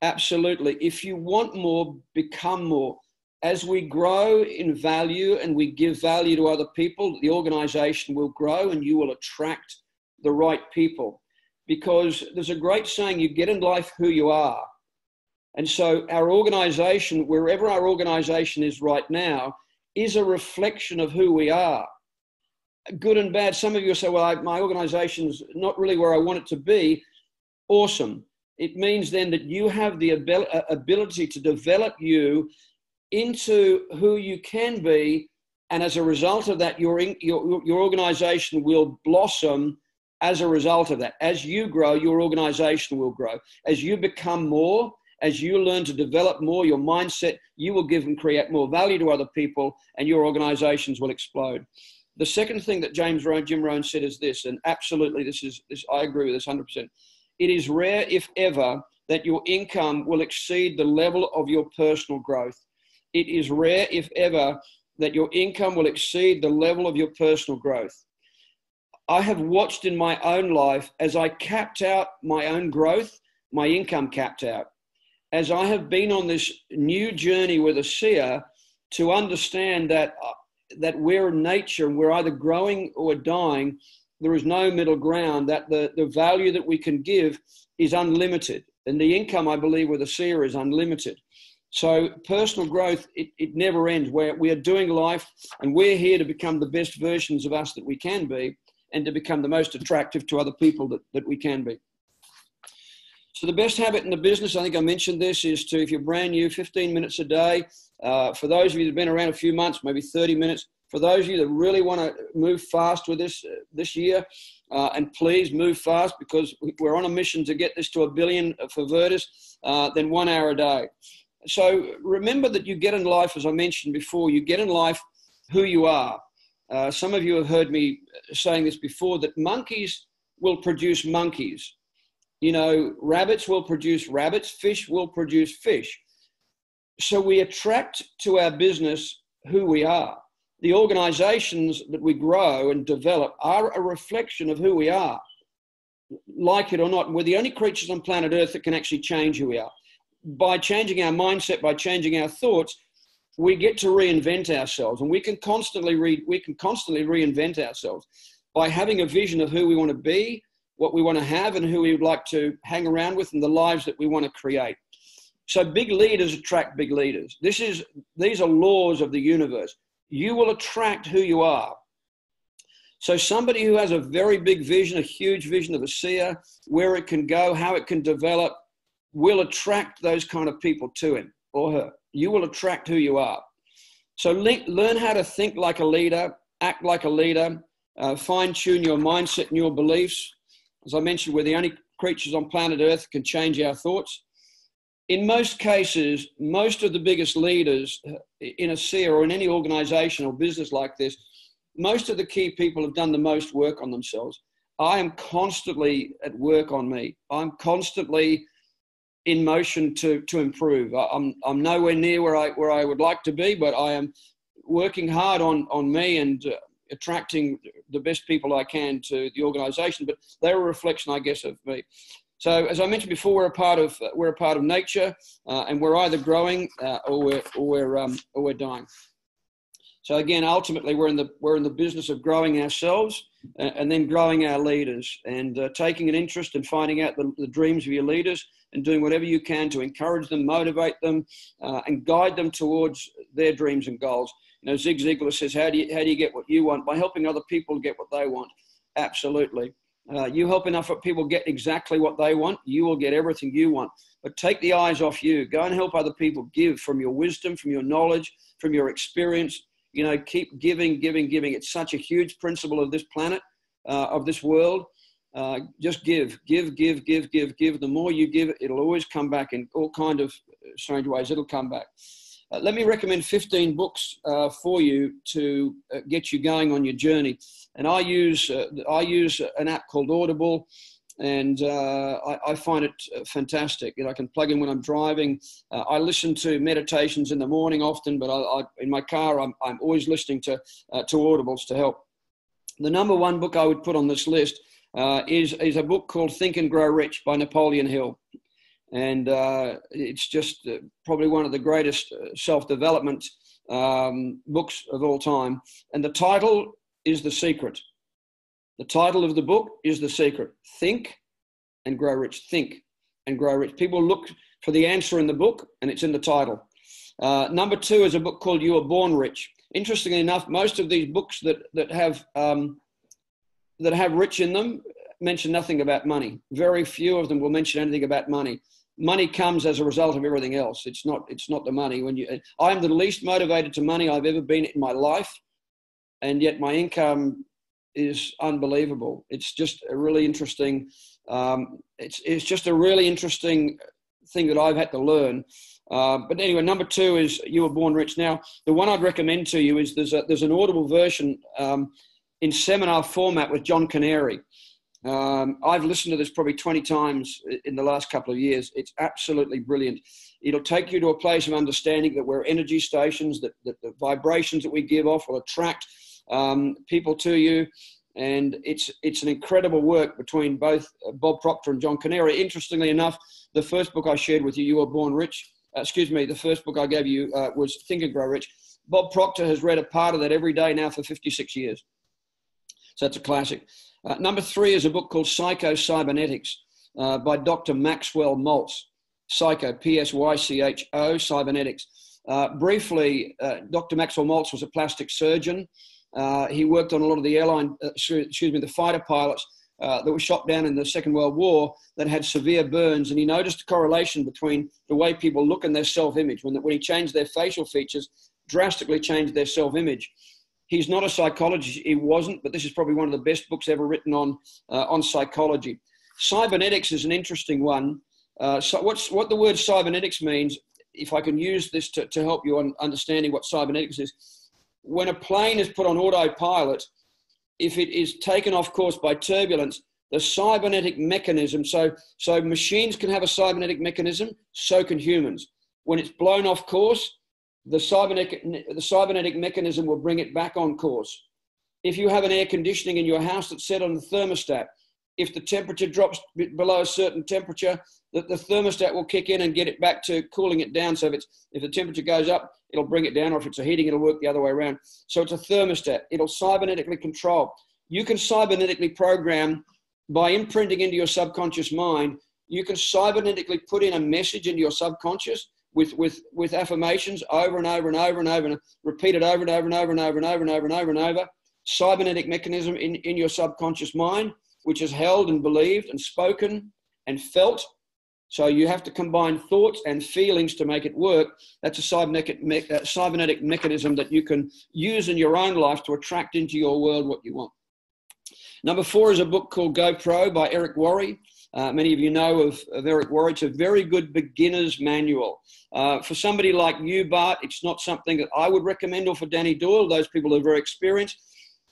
Absolutely. If you want more, become more. As we grow in value and we give value to other people, the organization will grow and you will attract the right people. Because there's a great saying, you get in life who you are. And so our organization, wherever our organization is right now, is a reflection of who we are. Good and bad. Some of you say, well, my organization's not really where I want it to be. Awesome. It means then that you have the ability to develop you into who you can be. And as a result of that, your organization will blossom as a result of that. As you grow, your organization will grow. As you become more, as you learn to develop more, your mindset, you will give and create more value to other people and your organizations will explode. The second thing that Jim Rohn said is this, and absolutely this, I agree with this 100%. It is rare, if ever, that your income will exceed the level of your personal growth. It is rare, if ever, that your income will exceed the level of your personal growth. I have watched in my own life as I capped out my own growth, my income capped out. As I have been on this new journey with Asea to understand that we're in nature and we're either growing or dying, there is no middle ground, that the value that we can give is unlimited. And the income, I believe, with Asea is unlimited. So personal growth, it never ends. We are doing life and we're here to become the best versions of us that we can be and to become the most attractive to other people that we can be. So the best habit in the business, I think I mentioned this, is to, if you're brand new, 15 minutes a day. For those of you that have been around a few months, maybe 30 minutes. For those of you that really want to move fast with this year, and please move fast because we're on a mission to get this to 1 billion for Virtus, then 1 hour a day. So remember that you get in life, as I mentioned before, you get in life who you are. Some of you have heard me saying this before, that monkeys will produce monkeys. You know, rabbits will produce rabbits, fish will produce fish. So we attract to our business who we are. The organizations that we grow and develop are a reflection of who we are, like it or not. We're the only creatures on planet Earth that can actually change who we are. By changing our mindset, by changing our thoughts, we get to reinvent ourselves, and we can constantly reinvent ourselves by having a vision of who we want to be, what we want to have, and who we would like to hang around with, and the lives that we want to create. So big leaders attract big leaders. These are laws of the universe. You will attract who you are. So somebody who has a very big vision, a huge vision of Asea, where it can go, how it can develop, will attract those kind of people to him or her. You will attract who you are. So learn how to think like a leader, act like a leader, fine-tune your mindset and your beliefs. As I mentioned, we're the only creatures on planet Earth that can change our thoughts. In most cases, most of the biggest leaders in Asea or in any organization or business like this, most of the key people have done the most work on themselves. I am constantly at work on me. I'm constantly in motion to improve. I'm nowhere near where I would like to be, but I am working hard on me and attracting the best people I can to the organization. But they're a reflection, I guess, of me. So as I mentioned before, we're a part of nature, and we're either growing or we're dying. So again, ultimately, we're in the business of growing ourselves and then growing our leaders, and taking an interest in finding out the dreams of your leaders and doing whatever you can to encourage them, motivate them, and guide them towards their dreams and goals. You know, Zig Ziglar says, how do you get what you want? By helping other people get what they want. Absolutely. You help enough people get exactly what they want, you will get everything you want. But take the eyes off you. Go and help other people. Give from your wisdom, from your knowledge, from your experience. You know, keep giving, giving, giving. It's such a huge principle of this planet, of this world. Just give. The more you give, it'll always come back in all kind of strange ways. It'll come back. Let me recommend 15 books for you to get you going on your journey. And I use an app called Audible, and I find it fantastic. You know, I can plug in when I'm driving. I listen to meditations in the morning often, but in my car, I'm always listening to Audibles to help. The number one book I would put on this list is a book called Think and Grow Rich by Napoleon Hill. And it's just probably one of the greatest self-development books of all time. And the title is The Secret. The title of the book is The Secret. Think and Grow Rich. Think and Grow Rich. People look for the answer in the book, and it's in the title. Number two is a book called You Were Born Rich. Interestingly enough, most of these books that have rich in them mention nothing about money. Very few of them will mention anything about money. Money comes as a result of everything else. It's not the money. I am the least motivated to money I've ever been in my life, and yet my income is unbelievable. It's just a really interesting. It's just a really interesting thing that I've had to learn. But anyway, number two is You Were Born Rich. Now, the one I'd recommend to you is there's an Audible version in seminar format with John Canary. I've listened to this probably 20 times in the last couple of years. It's absolutely brilliant. It'll take you to a place of understanding that we're energy stations, that the vibrations that we give off will attract people to you. And it's an incredible work between both Bob Proctor and John Canary. Interestingly enough, the first book I shared with you, You Were Born Rich, the first book I gave you was Think and Grow Rich. Bob Proctor has read a part of that every day now for 56 years. So it's a classic. Number three is a book called Psycho-Cybernetics by Dr. Maxwell Maltz. Psycho, P-S-Y-C-H-O, Cybernetics. Briefly, Dr. Maxwell Maltz was a plastic surgeon. He worked on a lot of the fighter pilots that were shot down in the Second World War that had severe burns. And he noticed a correlation between the way people look and their self-image. When he changed their facial features, drastically changed their self-image. He's not a psychologist. He wasn't, but this is probably one of the best books ever written on psychology. Cybernetics is an interesting one. So what the word cybernetics means, if I can use this to help you on understanding what cybernetics is, when a plane is put on autopilot, if it is taken off course by turbulence, the cybernetic mechanism, so machines can have a cybernetic mechanism, so can humans. When it's blown off course, the cybernetic mechanism will bring it back on course. If you have an air conditioning in your house that's set on the thermostat, if the temperature drops below a certain temperature, the thermostat will kick in and get it back to cooling it down. So if the temperature goes up, it'll bring it down, or if it's a heating, it'll work the other way around. So it's a thermostat. It'll cybernetically control. You can cybernetically program by imprinting into your subconscious mind. You can cybernetically put in a message into your subconscious with affirmations over and over and over and over, and repeated over and over and over and over and over and over and over and over. Cybernetic mechanism in your subconscious mind, which is held and believed and spoken and felt. So you have to combine thoughts and feelings to make it work. That's a cybernetic mechanism that you can use in your own life to attract into your world what you want. Number four is a book called Go Pro by Eric Worre. Many of you know of Eric Worre. It's a very good beginner's manual. For somebody like you, Bart, it's not something that I would recommend, or for Danny Doyle, those people who are very experienced.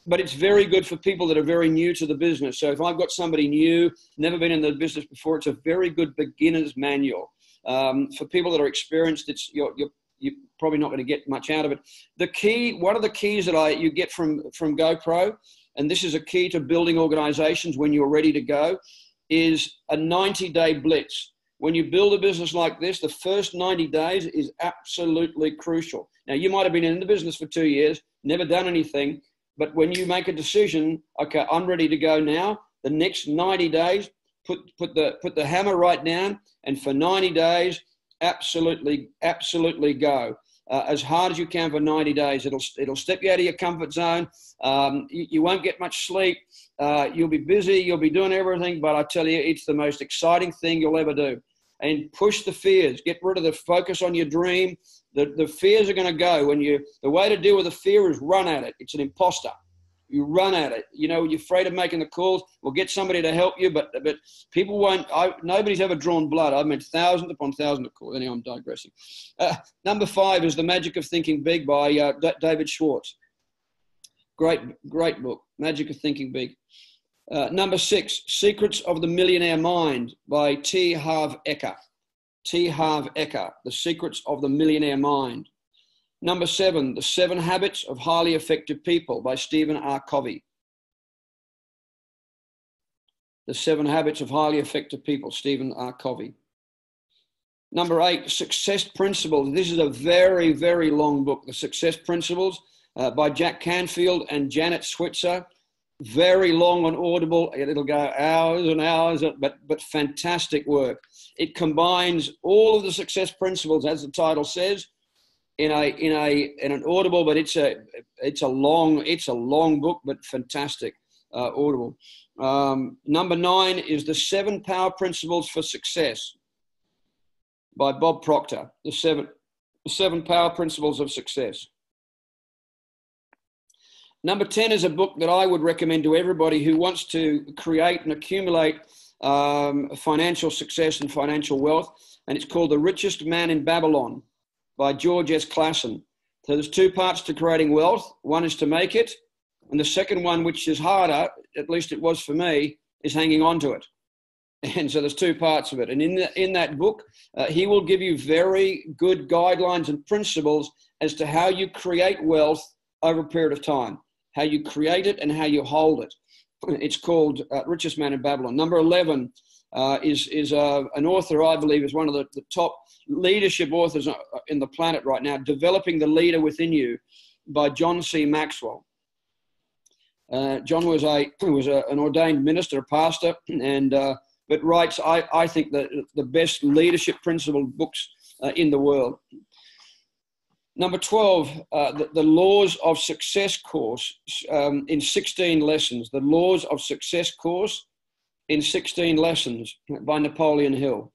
But it's very good for people that are very new to the business. So if I've got somebody new, never been in the business before, it's a very good beginner's manual. For people that are experienced, you're probably not going to get much out of it. One of the keys that you get from GoPro, and this is a key to building organizations when you're ready to go, is a 90-day blitz. When you build a business like this, the first 90 days is absolutely crucial. Now, you might have been in the business for 2 years, never done anything, but when you make a decision, okay, I'm ready to go now, the next 90 days, put the hammer right down, and for 90 days, absolutely go. As hard as you can for 90 days. It'll step you out of your comfort zone. You won't get much sleep. You'll be busy. You'll be doing everything. But I tell you, it's the most exciting thing you'll ever do. And push the fears. Get rid of the focus on your dream. The fears are going to go. The way to deal with the fear is run at it. It's an imposter. You run at it. You're afraid of making the calls. We'll get somebody to help you, but people won't. Nobody's ever drawn blood. I've made thousands upon thousands of calls. Anyway, I'm digressing. Number 5 is The Magic of Thinking Big by David Schwartz. Great book, Magic of Thinking Big. Number 6, Secrets of the Millionaire Mind by T. Harv Eker. T. Harv Eker, The Secrets of the Millionaire Mind. Number 7, The 7 Habits of Highly Effective People by Stephen R. Covey. The 7 Habits of Highly Effective People, Stephen R. Covey. Number 8, Success Principles. This is a very, very long book, The Success Principles, by Jack Canfield and Janet Switzer. Very long on Audible. It'll go hours and hours, but fantastic work. It combines all of the success principles, as the title says, in an Audible, but it's a long book, but fantastic Audible. Number 9 is The 7 Power Principles for Success by Bob Proctor. The seven Power Principles of Success. Number 10 is a book that I would recommend to everybody who wants to create and accumulate financial success and financial wealth, and it's called The Richest Man in Babylon by George S. Clason. So there's 2 parts to creating wealth. One is to make it, and the second one, which is harder, at least it was for me, is hanging on to it. And so there's 2 parts of it. And in that book, he will give you very good guidelines and principles as to how you create wealth over a period of time, how you create it and how you hold it. It's called Richest Man in Babylon. Number 11 is an author I believe is one of the top leadership authors in the planet right now, Developing the Leader Within You by Jhansi Maxwell. John was an ordained minister, a pastor, and but writes, I think, the best leadership principle books in the world. Number 12, the Laws of Success course in 16 lessons. The Laws of Success course in 16 lessons by Napoleon Hill.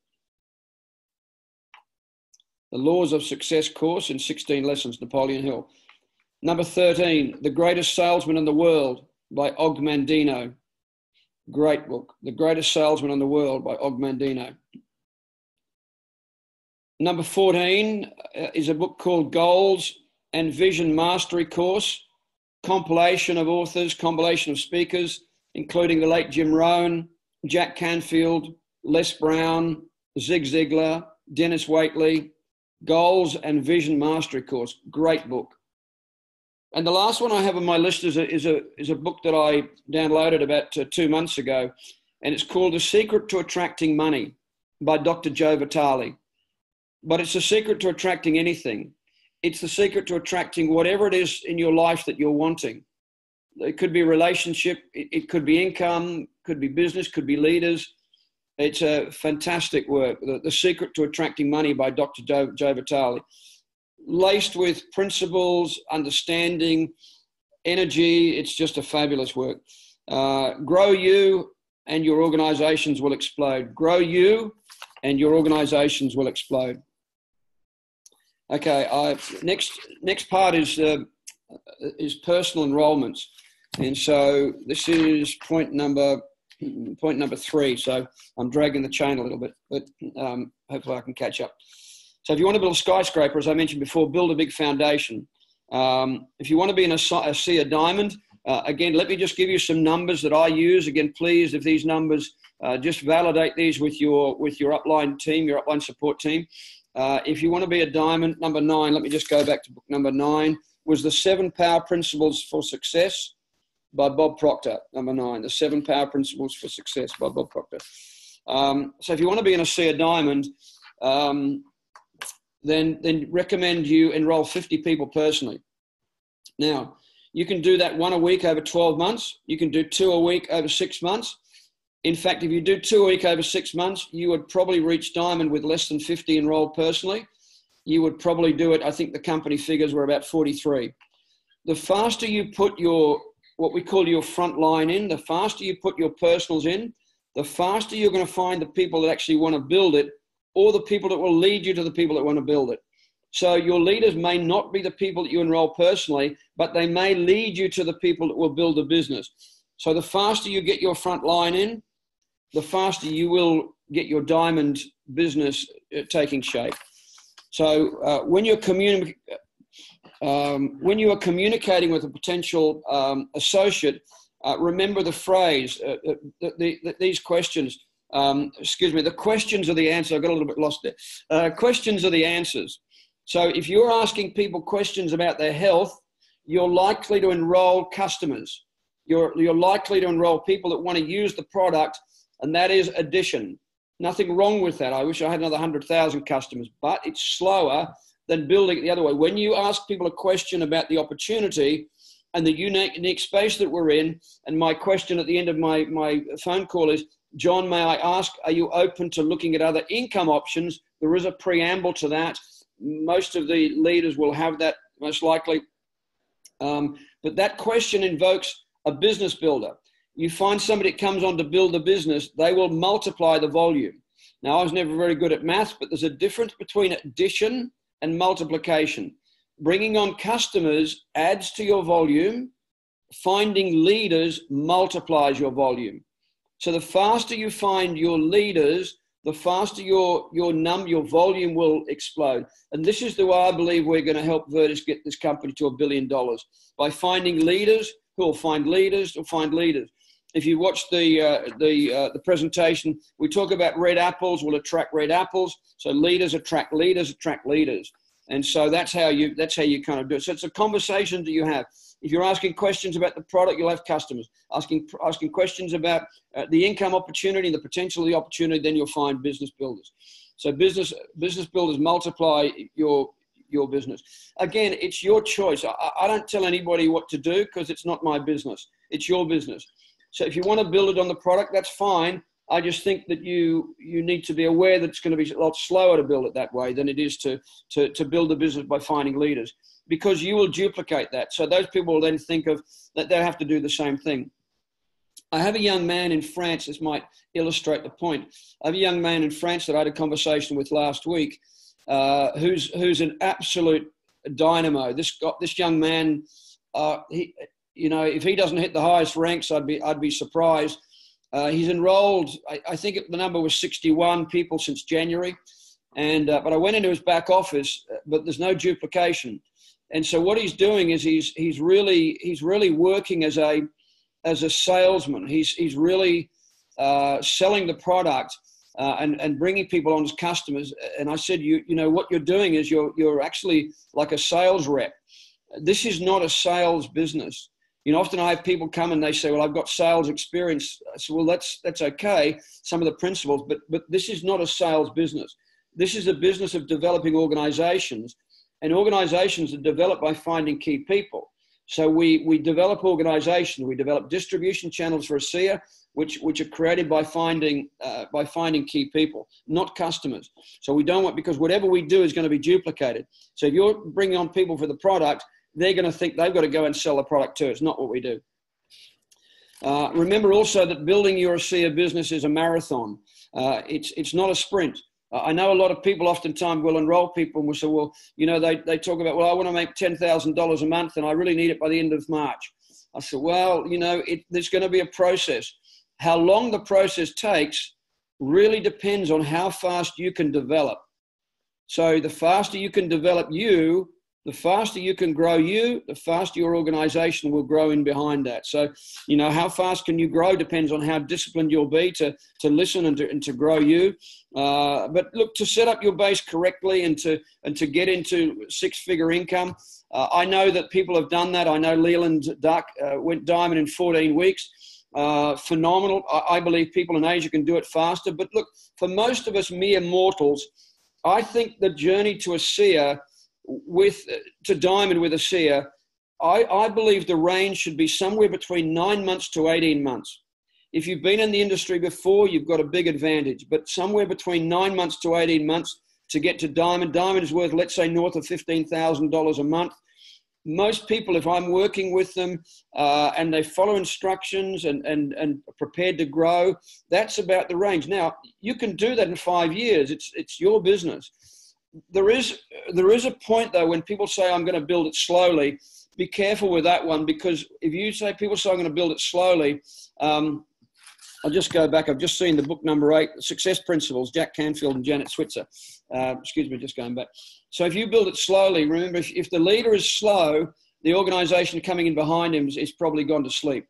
The Laws of Success course in 16 lessons, Napoleon Hill. Number 13, The Greatest Salesman in the World by Og Mandino. Great book. The Greatest Salesman in the World by Og Mandino. Number 14 is a book called Goals and Vision Mastery Course, compilation of authors, compilation of speakers, including the late Jim Rohn, Jack Canfield, Les Brown, Zig Ziglar, Dennis Waitley. Goals and Vision Mastery Course. Great book. And the last one I have on my list is a book that I downloaded about 2 months ago, and it's called The Secret to Attracting Money by Dr. Joe Vitale. But it's the secret to attracting anything. It's the secret to attracting whatever it is in your life that you're wanting. It could be a relationship, it could be income, could be business, could be leaders. It's a fantastic work. The Secret to Attracting Money by Dr. Joe Vitale. Laced with principles, understanding, energy. It's just a fabulous work. Grow you and your organizations will explode. Grow you and your organizations will explode. Okay, next part is personal enrollments. And so this is point number 3. So I'm dragging the chain a little bit, but hopefully I can catch up. So if you want to build a skyscraper, as I mentioned before, build a big foundation. If you want to be in Asea Diamond, again, let me just give you some numbers that I use. Again, please, if these numbers, just validate these with your upline team, your upline support team. If you want to be a diamond, number 9, let me just go back to book number 9, was The 7 Power Principles for Success by Bob Proctor. Number 9, The 7 Power Principles for Success by Bob Proctor. So if you want to be an Asea Diamond, then recommend you enroll 50 people personally. Now, you can do that 1 a week over 12 months. You can do 2 a week over 6 months. In fact, if you do 2 a week over 6 months, you would probably reach diamond with less than 50 enrolled personally. You would probably do it, I think the company figures were about 43. The faster you put what we call your front line in, the faster you put your personals in, the faster you're going to find the people that actually want to build it, or the people that will lead you to the people that want to build it. So your leaders may not be the people that you enroll personally, but they may lead you to the people that will build the business. So the faster you get your front line in, the faster you will get your diamond business taking shape. So when you are communicating with a potential associate, remember the phrase, these questions. The questions are the answer. I got a little bit lost there. Questions are the answers. So if you're asking people questions about their health, you're likely to enroll customers. You're likely to enroll people that want to use the product and that is addition. Nothing wrong with that. I wish I had another 100,000 customers, but it's slower than building it the other way. When you ask people a question about the opportunity and the unique space that we're in, and my question at the end of my phone call is, John, may I ask, are you open to looking at other income options? There is a preamble to that. Most of the leaders will have that, most likely. But that question invokes a business builder. You find somebody that comes on to build a business, they will multiply the volume. Now, I was never very good at maths, but there's a difference between addition and multiplication. Bringing on customers adds to your volume. Finding leaders multiplies your volume. So the faster you find your leaders, the faster your volume will explode. And this is the way I believe we're going to help Virtus get this company to $1 billion, by finding leaders who will find leaders who will find leaders. If you watch the presentation, we talk about red apples will attract red apples. So leaders attract leaders attract leaders. And so that's how you kind of do it. So it's a conversation that you have. If you're asking questions about the product, you'll have customers. Asking questions about the income opportunity, the potential of the opportunity, then you'll find business builders. So business builders multiply your business. Again, it's your choice. I don't tell anybody what to do because it's not my business. It's your business. So if you want to build it on the product, that's fine. I just think that you need to be aware that it's going to be a lot slower to build it that way than it is to build a business by finding leaders, because you will duplicate that. So those people will then think of that they have to do the same thing. I have a young man in France, this might illustrate the point. I have a young man in France that I had a conversation with last week, who's an absolute dynamo. This young man, if he doesn't hit the highest ranks, I'd be surprised. He's enrolled, I think the number was 61 people since January. But I went into his back office, but there's no duplication. And so what he's doing is he's really working as a salesman. He's really selling the product and bringing people on as customers. And I said, you know what you're doing is you're actually like a sales rep. This is not a sales business. Often I have people come and they say, well, I've got sales experience. I said, well, that's okay, some of the principles, but this is not a sales business. This is a business of developing organizations, and organizations are developed by finding key people. So we develop organizations, we develop distribution channels for Asea, which are created by finding key people, not customers. So we don't want, because whatever we do is going to be duplicated. So if you're bringing on people for the product, they're going to think they've got to go and sell the product too. It's not what we do. Remember also that building your Asea business is a marathon. It's not a sprint. I know a lot of people oftentimes will enroll people and will say, well, they talk about, well, I want to make $10,000 a month and I really need it by the end of March. I said, well, there's going to be a process. How long the process takes really depends on how fast you can develop. So the faster you can develop you, the faster you can grow you, the faster your organization will grow in behind that. So, how fast can you grow depends on how disciplined you'll be to listen and to grow you. But look, to set up your base correctly and to get into six-figure income, I know that people have done that. I know Leland Duck went diamond in 14 weeks. Phenomenal. I believe people in Asia can do it faster. But look, for most of us mere mortals, I think the journey to Asea to diamond with Asea, I believe the range should be somewhere between 9 months to 18 months. If you've been in the industry before, you've got a big advantage, but somewhere between 9 months to 18 months to get to diamond. Diamond is worth, let's say, north of $15,000 a month. Most people, if I'm working with them and they follow instructions and prepared to grow, that's about the range. Now, you can do that in 5 years. It's your business. There is a point, though, when people say, I'm going to build it slowly. Be careful with that one, because if you say people say, I'm going to build it slowly, I'll just go back. I've just seen the book number 8, Success Principles, Jack Canfield and Janet Switzer. Just going back. So if you build it slowly, remember, if the leader is slow, the organization coming in behind him is probably gone to sleep.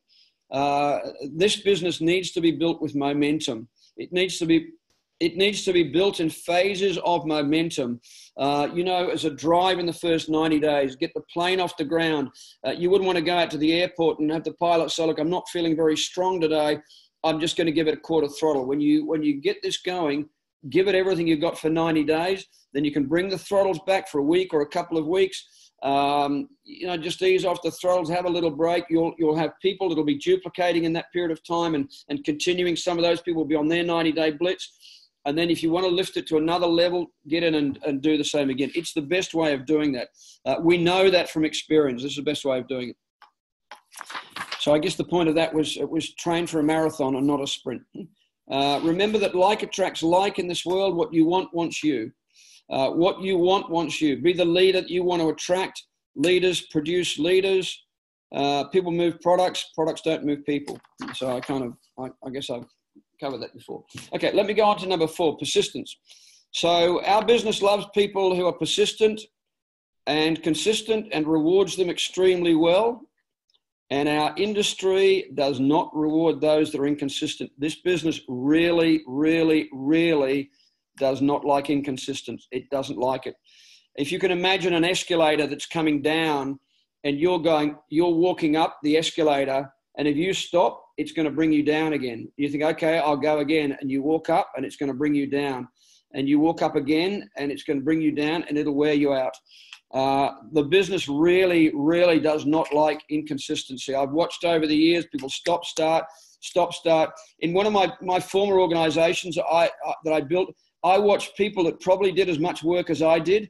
This business needs to be built with momentum. It needs to be built in phases of momentum. As a drive in the first 90 days, get the plane off the ground. You wouldn't want to go out to the airport and have the pilot say, look, I'm not feeling very strong today. I'm just going to give it a quarter throttle. When you get this going, give it everything you've got for 90 days. Then you can bring the throttles back for a week or a couple of weeks. Just ease off the throttles, have a little break. You'll have people that'll be duplicating in that period of time and continuing. Some of those people will be on their 90-day blitz. And then if you want to lift it to another level, get in and do the same again. It's the best way of doing that. We know that from experience. This is the best way of doing it. So I guess the point of that was it was train for a marathon and not a sprint. Remember that like attracts like in this world. What you want wants you. What you want wants you. Be the leader that you want to attract. Leaders produce leaders. People move products. Products don't move people. So I guess I've covered that before. Okay, let me go on to number 4, persistence. So our business loves people who are persistent and consistent and rewards them extremely well. And our industry does not reward those that are inconsistent. This business really, really, really does not like inconsistence. It doesn't like it. If you can imagine an escalator that's coming down and you're walking up the escalator, and if you stop, it's going to bring you down again. You think, okay, I'll go again. And you walk up and it's going to bring you down. And you walk up again and it's going to bring you down and it'll wear you out. The business really, really does not like inconsistency. I've watched over the years people stop, start. In one of my former organizations that I built, I watched people that probably did as much work as I did,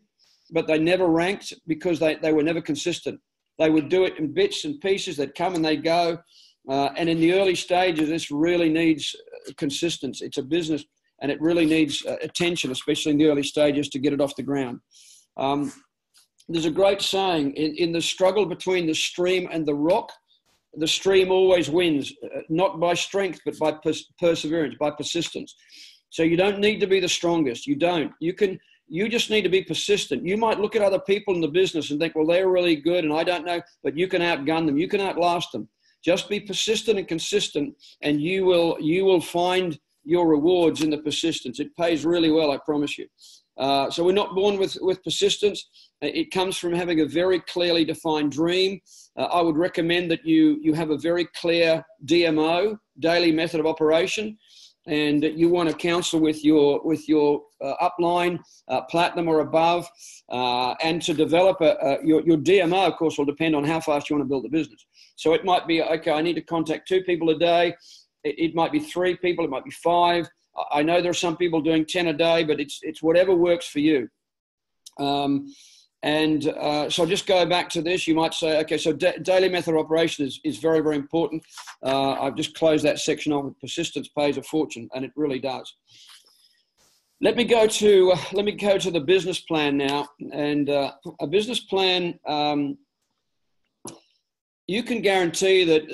but they never ranked because they were never consistent. They would do it in bits and pieces. They'd come and they'd go. And in the early stages, this really needs consistency. It's a business and it really needs attention, especially in the early stages, to get it off the ground. There's a great saying, in the struggle between the stream and the rock, the stream always wins, not by strength, but by perseverance, by persistence. So you don't need to be the strongest. You don't. You just need to be persistent. You might look at other people in the business and think, well, they're really good and I don't know, but you can outgun them. You can outlast them. Just be persistent and consistent, and you will find your rewards in the persistence. It pays really well, I promise you. So we're not born with persistence. It comes from having a very clearly defined dream. I would recommend that you have a very clear DMO, daily method of operation, and you want to counsel with your upline, platinum or above, and to develop your DMO, of course, will depend on how fast you want to build the business. So it might be, okay, I need to contact 2 people a day. It might be 3 people. It might be 5. I know there are some people doing 10 a day, but it's whatever works for you. So just go back to this. You might say, okay, so daily method of operation is very, very important. I've just closed that section off with persistence pays a fortune, and it really does. Let me go to the business plan now. And a business plan, you can guarantee that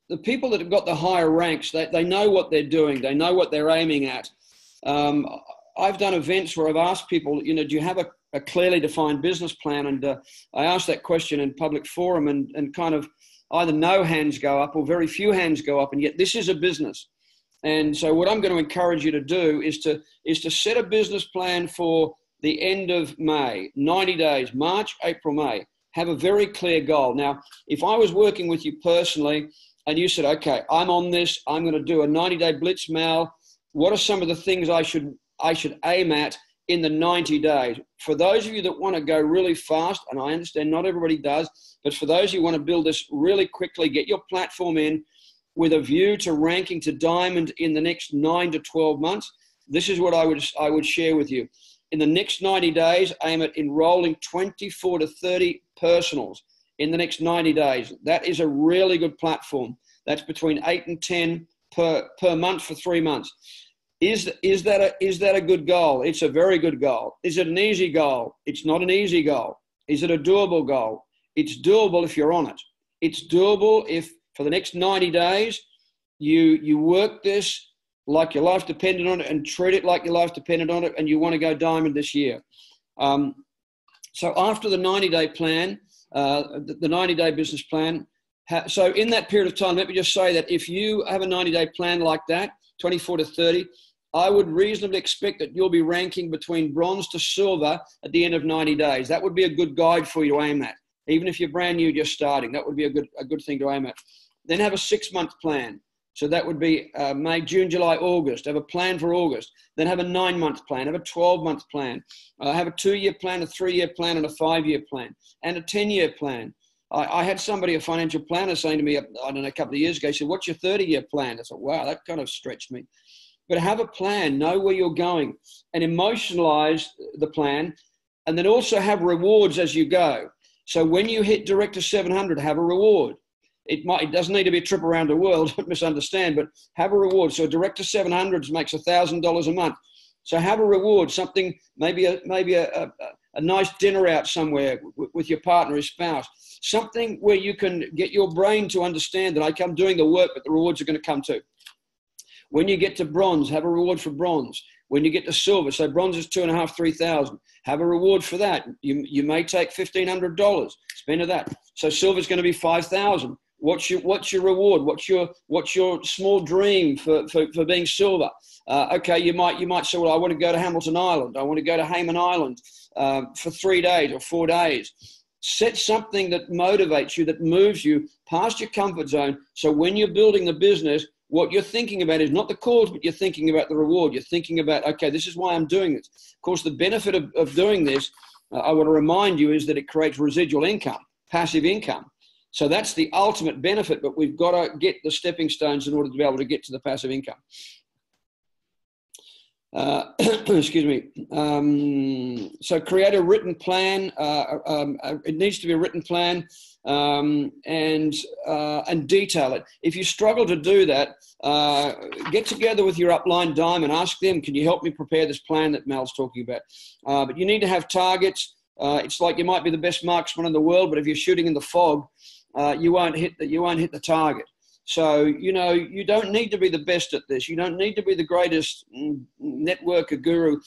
the people that have got the higher ranks, they know what they're doing. They know what they're aiming at. I've done events where I've asked people, do you have a clearly defined business plan? And I asked that question in public forum, and kind of either no hands go up or very few hands go up. And yet this is a business. And so what I'm going to encourage you to do is to set a business plan for the end of May, 90 days, March, April, May. Have a very clear goal. Now, if I was working with you personally and you said, okay, I'm on this, I'm going to do a 90-day blitz, Mal, what are some of the things I should aim at in the 90 days? For those of you that want to go really fast, and I understand not everybody does, but for those who want to build this really quickly, get your platform in with a view to ranking to diamond in the next 9 to 12 months, this is what I would share with you. In the next 90 days, aim at enrolling 24 to 30 personals in the next 90 days. That is a really good platform. That's between 8 and 10 per month for 3 months. Is that a good goal? It's a very good goal. Is it an easy goal? It's not an easy goal. Is it a doable goal? It's doable if you're on it. It's doable if for the next 90 days you work this like your life depended on it and treat it like your life depended on it, and you want to go diamond this year. So after the 90-day plan, the 90-day business plan, so in that period of time, let me just say that if you have a 90-day plan like that, 24 to 30, I would reasonably expect that you'll be ranking between bronze to silver at the end of 90 days. That would be a good guide for you to aim at. Even if you're brand new, just starting, that would be a good thing to aim at. Then have a 6-month plan. So that would be May, June, July, August. Have a plan for August. Then have a 9-month plan. Have a 12-month plan. Have a 2-year plan, a 3-year plan, and a 5-year plan, and a 10-year plan. I had somebody, a financial planner, saying to me, I don't know, a couple of years ago, he said, "What's your 30-year plan?" I thought, wow, that kind of stretched me. But have a plan, know where you're going, and emotionalize the plan, and then also have rewards as you go. So when you hit Director 700, have a reward. It doesn't need to be a trip around the world, don't misunderstand, but have a reward. So a Director 700 makes $1,000 a month. So have a reward, something, maybe a nice dinner out somewhere with your partner or spouse, something where you can get your brain to understand that I'm doing the work, but the rewards are going to come too. When you get to bronze, have a reward for bronze. When you get to silver, so bronze is $2,500, $3,000. Have a reward for that. You may take $1,500, spend of that. So silver is going to be $5,000. What's your reward? What's your small dream for being silver? Okay, you might say, well, I want to go to Hamilton Island. I want to go to Hayman Island for 3 days or 4 days. Set something that motivates you, that moves you past your comfort zone. So when you're building the business, what you're thinking about is not the cause, but you're thinking about the reward. You're thinking about, okay, this is why I'm doing this. Of course, the benefit of doing this, I want to remind you, is that it creates residual income, passive income. So that's the ultimate benefit, but we've got to get the stepping stones in order to be able to get to the passive income. Excuse me. So create a written plan. It needs to be a written plan, and detail it. If you struggle to do that, get together with your upline diamond. Ask them, can you help me prepare this plan that Mel's talking about? But you need to have targets. It's like you might be the best marksman in the world, but if you're shooting in the fog, you won't hit the target. So, you don't need to be the best at this. You don't need to be the greatest networker guru.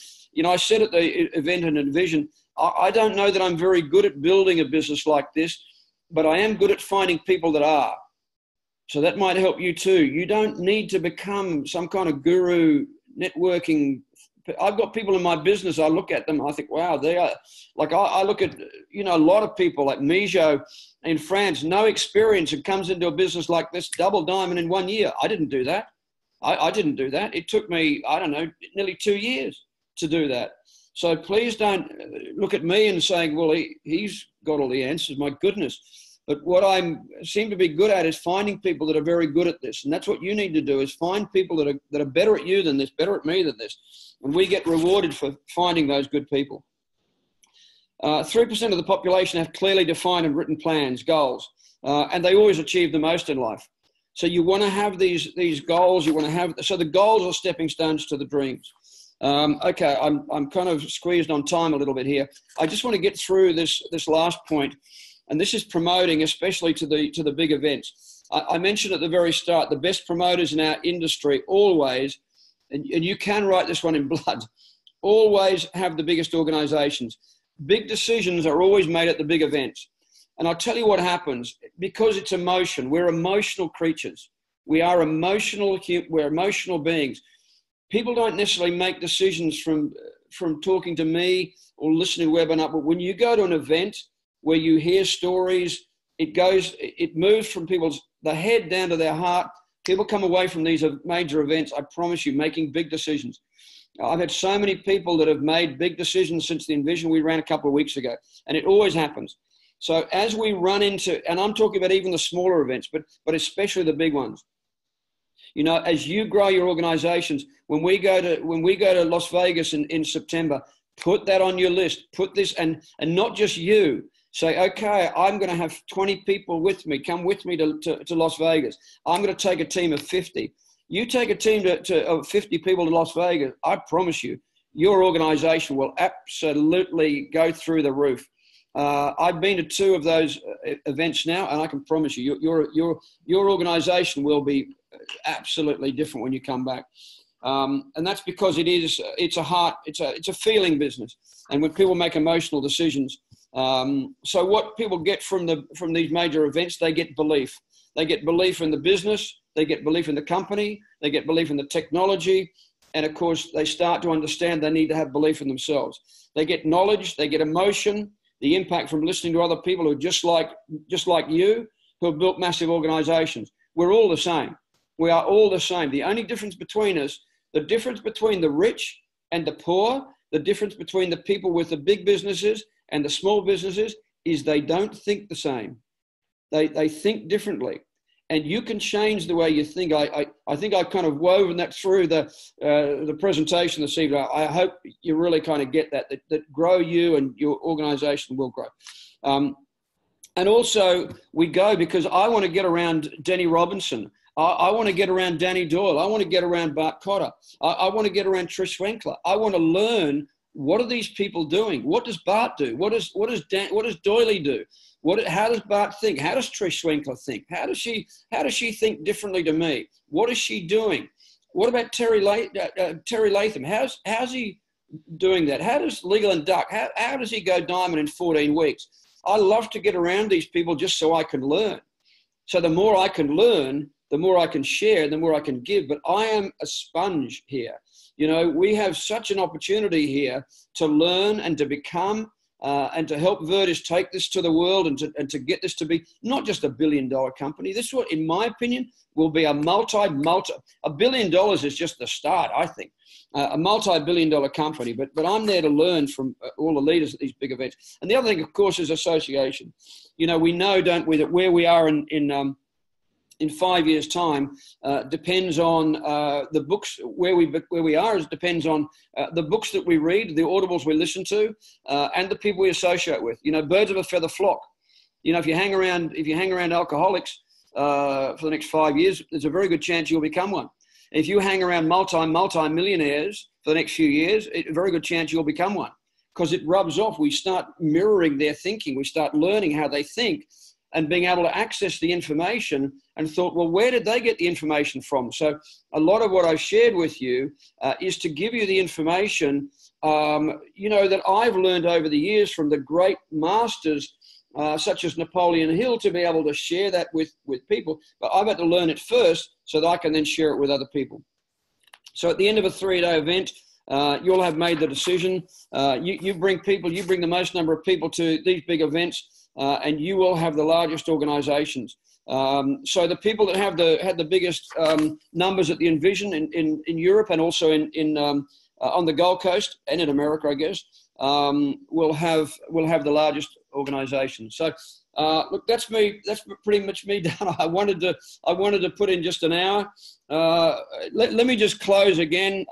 I said at the event in Envision, I don't know that I'm very good at building a business like this, but I am good at finding people that are. So that might help you too. You don't need to become some kind of guru networking. I've got people in my business, I look at them, I think, wow, they are, like I look at, a lot of people like Mijo in France, no experience, and comes into a business like this, double diamond in 1 year. I didn't do that. I didn't do that. It took me, I don't know, nearly 2 years to do that. So please don't look at me and saying, well, he's got all the answers, my goodness. But what I seem to be good at is finding people that are very good at this. And that's what you need to do, is find people that are better at you than this, better at me than this. And we get rewarded for finding those good people. 3% of the population have clearly defined and written plans, goals, and they always achieve the most in life. So you want to have these goals. You want to have, so the goals are stepping stones to the dreams. Okay, I'm kind of squeezed on time a little bit here. I just want to get through this last point, and this is promoting, especially to the big events. I mentioned at the very start, the best promoters in our industry always, and you can write this one in blood, always have the biggest organizations. Big decisions are always made at the big events. And I'll tell you what happens, because it's emotion. We're emotional creatures. We're emotional beings. People don't necessarily make decisions from talking to me or listening to a webinar, but when you go to an event where you hear stories, it moves from the head down to their heart. People come away from these major events, I promise you, making big decisions. I've had so many people that have made big decisions since the Envision we ran a couple of weeks ago, and it always happens. So as we run into, and I'm talking about even the smaller events, but especially the big ones, as you grow your organizations, when we go to Las Vegas in September, put that on your list. Put this, and not just you. Say, okay, I'm going to have 20 people with me. Come with me to Las Vegas. I'm going to take a team of 50. You take a team of 50 people to Las Vegas, I promise you, your organization will absolutely go through the roof. I've been to 2 of those events now, and I can promise you, your organization will be absolutely different when you come back. And that's because it's a feeling business. And when people make emotional decisions, so what people get from these major events, they get belief. They get belief in the business. They get belief in the company. They get belief in the technology. And of course, they start to understand they need to have belief in themselves. They get knowledge. They get emotion, the impact from listening to other people who are just like you, who have built massive organizations. We're all the same. We are all the same. The only difference between us, the difference between the rich and the poor, the difference between the people with the big businesses and the small businesses is they don't think the same. They think differently. And you can change the way you think. I think I kind of woven that through the presentation this evening. I hope you really kind of get that grow you and your organization will grow. And also we go because I want to get around Denny Robinson. I want to get around Danny Doyle. I want to get around Bart Cotter. I want to get around Trish Winkler. I want to learn, what are these people doing? What does Bart do? What does Doyley do? How does Bart think? How does Trish Winkler think? How does she think differently to me? What is she doing? What about Terry Latham? How's he doing that? How does Legal and Duck? How does he go diamond in 14 weeks? I love to get around these people just so I can learn. So the more I can learn, the more I can share, the more I can give. But I am a sponge here. You know, we have such an opportunity here to learn and to become and to help Virtus take this to the world and to get this to be not just $1 billion company. This is what, in my opinion, will be a $1 billion is just the start, I think. A multi-billion-dollar company, but I'm there to learn from all the leaders at these big events. And the other thing, of course, is association. You know, we know, don't we, that where we are in 5 years' time depends on the books. Where we are is depends on the books that we read, the audibles we listen to, and the people we associate with. You know, birds of a feather flock. You know, if you hang around alcoholics for the next 5 years, there's a very good chance you'll become one. If you hang around multi-millionaires for the next few years, a very good chance you'll become one, because it rubs off. We start mirroring their thinking. We start learning how they think and being able to access the information, and thought, well, where did they get the information from? So a lot of what I've shared with you is to give you the information, you know, that I've learned over the years from the great masters such as Napoleon Hill, to be able to share that with people. But I've had to learn it first so that I can then share it with other people. So at the end of a 3-day event, you'll have made the decision. You bring the most number of people to these big events, and you will have the largest organizations. So the people that had the biggest numbers at the Envision in Europe, and also on the Gold Coast and in America, I guess, will have the largest organization. So look, that's me. That's pretty much me done. I wanted to put in just an hour. Let me just close again,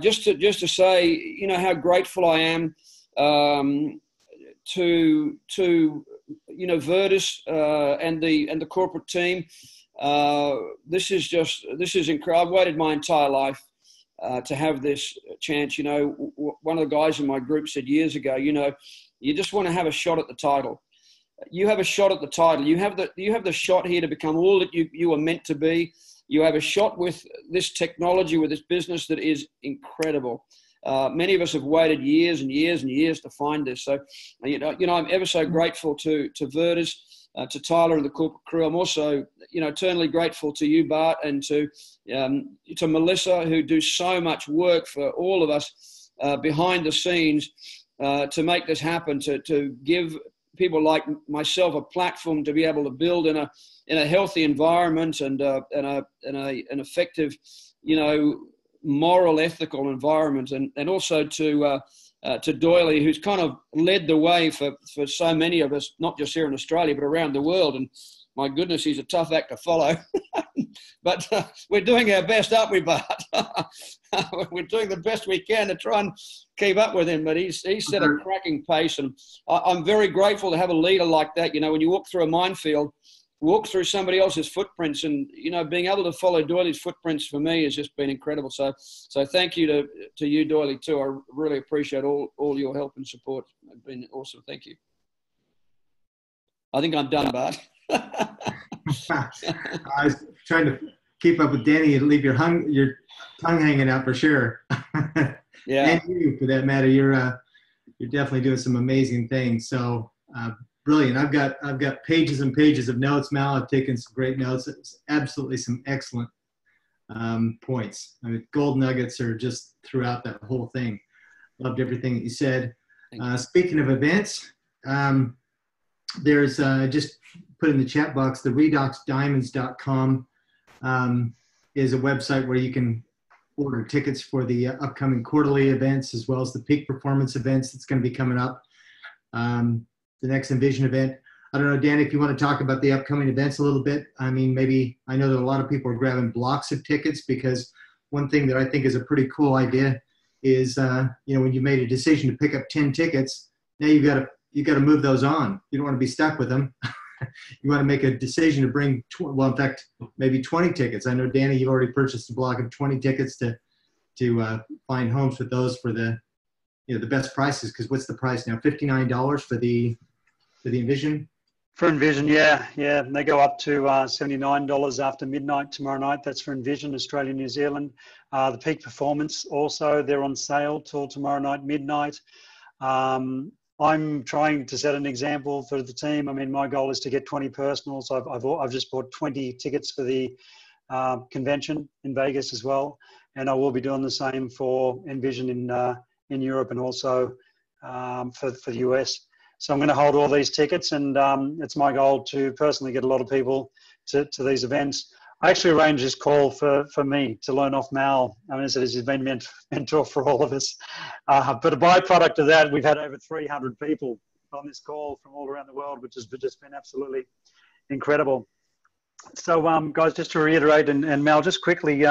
just to say, you know, how grateful I am to you know, Virtus and the corporate team. This is incredible. I've waited my entire life to have this chance. You know, one of the guys in my group said years ago, you know, you just want to have a shot at the title. You have a shot at the title. You have the shot here to become all that you are meant to be. You have a shot with this technology, with this business that is incredible. Many of us have waited years and years and years to find this. So, you know, I'm ever so grateful to Virtus, to Tyler and the corporate crew. I'm also, you know, eternally grateful to you, Bart, and to Melissa, who do so much work for all of us behind the scenes to make this happen, to give people like myself a platform to be able to build in a healthy environment and an effective, you know, moral, ethical environment, and also to Doyley, who's kind of led the way for so many of us, not just here in Australia, but around the world. And my goodness, he's a tough act to follow. But we're doing our best, aren't we, Bart? We're doing the best we can to try and keep up with him. But he's set a cracking pace. And I'm very grateful to have a leader like that. You know, when you walk through a minefield, walk through somebody else's footprints, and, you know, being able to follow Doyley's footprints for me has just been incredible. So thank you to you, Doyley, too. I really appreciate all your help and support. It's been awesome. Thank you. I think I'm done, Bart. I was trying to keep up with Danny and leave your tongue hanging out for sure. Yeah. And you, for that matter, you're definitely doing some amazing things. So brilliant. I've got pages and pages of notes, Mal. I've taken some great notes. It's absolutely some excellent points. I mean, gold nuggets are just throughout that whole thing. Loved everything that you said. Speaking of events, there's just put in the chat box the redoxdiamonds.com is a website where you can order tickets for the upcoming quarterly events as well as the peak performance events that's going to be coming up. The next Envision event. I don't know, Dan, if you want to talk about the upcoming events a little bit. I mean, maybe I know that a lot of people are grabbing blocks of tickets, because one thing that I think is a pretty cool idea is, when you made a decision to pick up 10 tickets, now you got to move those on. You don't want to be stuck with them. You want to make a decision to bring, in fact, maybe 20 tickets. I know, Danny, you've already purchased a block of 20 tickets to find homes with those for the best prices. Because what's the price now? $59 for the Envision. For Envision, yeah. They go up to $79 after midnight tomorrow night. That's for Envision, Australia, New Zealand. The Peak Performance also, they're on sale till tomorrow night, midnight. I'm trying to set an example for the team. I mean, my goal is to get 20 personals. I've just bought 20 tickets for the convention in Vegas as well, and I will be doing the same for Envision in Europe and also for the US. So I'm going to hold all these tickets, and it's my goal to personally get a lot of people to these events. I actually arranged this call for me to learn off Mal. I mean, he's been mentor for all of us. But a byproduct of that, we've had over 300 people on this call from all around the world, which has just been absolutely incredible. So, guys, just to reiterate, and Mal, just quickly,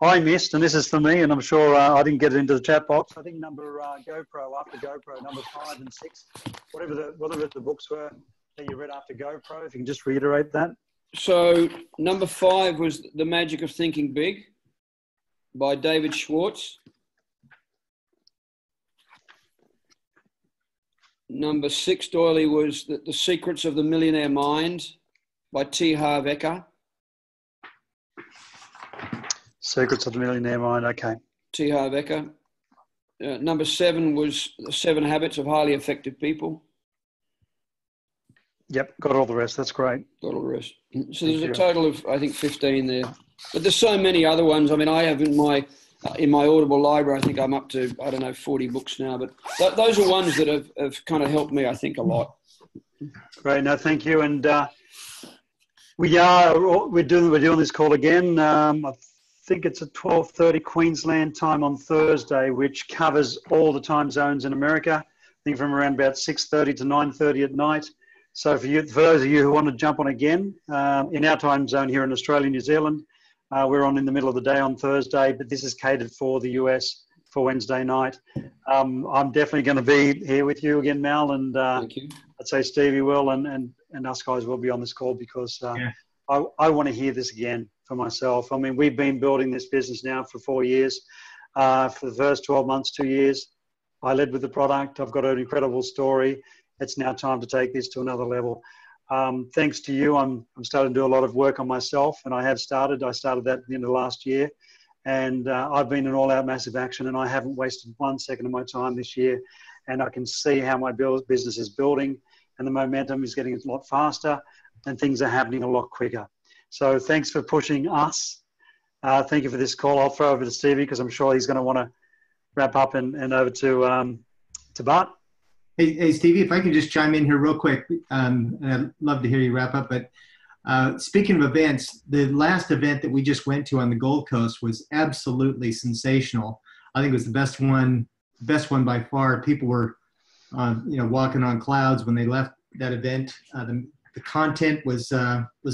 I missed, and this is for me, and I'm sure I didn't get it into the chat box. I think number GoPro, number 5 and 6, whatever the books were that you read after GoPro. If you can just reiterate that. So number 5 was The Magic of Thinking Big by David Schwartz. Number 6, Doily, was The Secrets of the Millionaire Mind by T. Harv Eker. Secrets of the Millionaire Mind, okay. T. Harv Eker. Number 7 was The 7 Habits of Highly Effective People. Yep, got all the rest. That's great. Got all the rest. So there's a total of, I think, 15 there. But there's so many other ones. I mean, I have in my Audible library, I think I'm up to, 40 books now. But those are ones that have kind of helped me, I think, a lot. Great. No, thank you. And we're doing this call again. I think it's at 12:30 Queensland time on Thursday, which covers all the time zones in America. I think from around about 6:30 to 9:30 at night. So for those of you who want to jump on again, in our time zone here in Australia, New Zealand, we're on in the middle of the day on Thursday, but this is catered for the US for Wednesday night. I'm definitely going to be here with you again, Mal, and Thank you. I'd say Stevie will, and us guys will be on this call because I want to hear this again for myself. I mean, we've been building this business now for 4 years. For the first 12 months, 2 years, I led with the product. I've got an incredible story. It's now time to take this to another level. Thanks to you, I'm starting to do a lot of work on myself, and I started that at the end of last year. And I've been in all-out massive action, and I haven't wasted 1 second of my time this year. And I can see how my business is building, and the momentum is getting a lot faster, and things are happening a lot quicker. So thanks for pushing us. Thank you for this call. I'll throw over to Stevie because I'm sure he's going to want to wrap up and over to Bart. Hey, Stevie, if I can just chime in here real quick, and I'd love to hear you wrap up. But speaking of events, the last event that we just went to on the Gold Coast was absolutely sensational. I think it was the best one by far. People were, walking on clouds when they left that event. The content was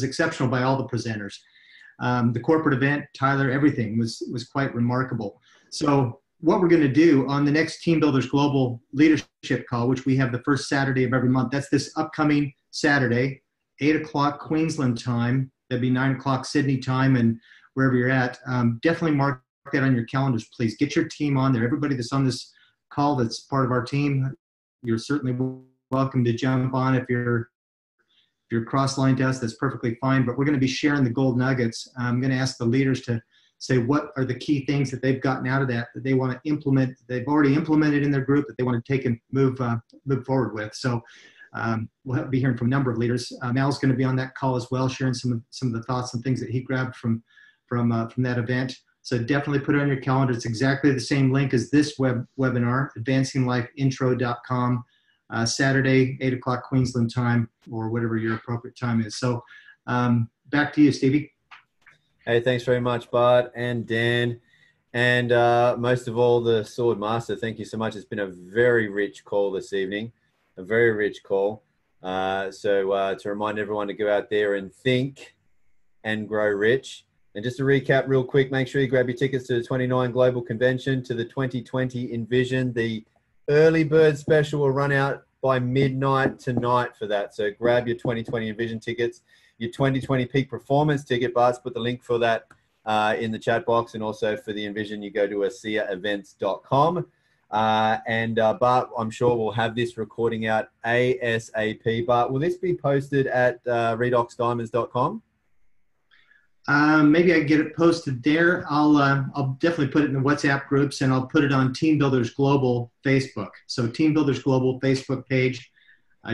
exceptional by all the presenters. The corporate event, Tyler, everything was quite remarkable. So what we're going to do on the next Team Builders Global Leadership Call, which we have the first Saturday of every month, that's this upcoming Saturday, 8 o'clock Queensland time. That'd be 9 o'clock Sydney time, and wherever you're at, definitely mark that on your calendars, please. Get your team on there. Everybody that's on this call that's part of our team, you're certainly welcome to jump on. If you're cross-line to us, that's perfectly fine. But we're going to be sharing the gold nuggets. I'm going to ask the leaders to say what are the key things that they've gotten out of that they want to implement, that they've already implemented in their group, that they want to take and move forward with. So we'll be hearing from a number of leaders. Mal's going to be on that call as well, sharing some of the thoughts and things that he grabbed from that event. So definitely put it on your calendar. It's exactly the same link as this webinar, advancinglifeintro.com, Saturday, 8 o'clock Queensland time, or whatever your appropriate time is. So back to you, Stevie. Hey, thanks very much, Bart and Dan. And most of all, the Sword Master. Thank you so much. It's been a very rich call this evening, a very rich call. So to remind everyone to go out there and think and grow rich. And just to recap real quick, make sure you grab your tickets to the 29 Global Convention, to the 2020 Envision. The early bird special will run out by midnight tonight for that. So grab your 2020 Envision tickets, your 2020 Peak Performance ticket. Bart's put the link for that in the chat box, and also for the Envision, you go to aseaevents.com. Bart, I'm sure we'll have this recording out ASAP. Bart, will this be posted at redoxdiamonds.com? Maybe I can get it posted there. I'll definitely put it in the WhatsApp groups, and I'll put it on Team Builders Global Facebook. So Team Builders Global Facebook page.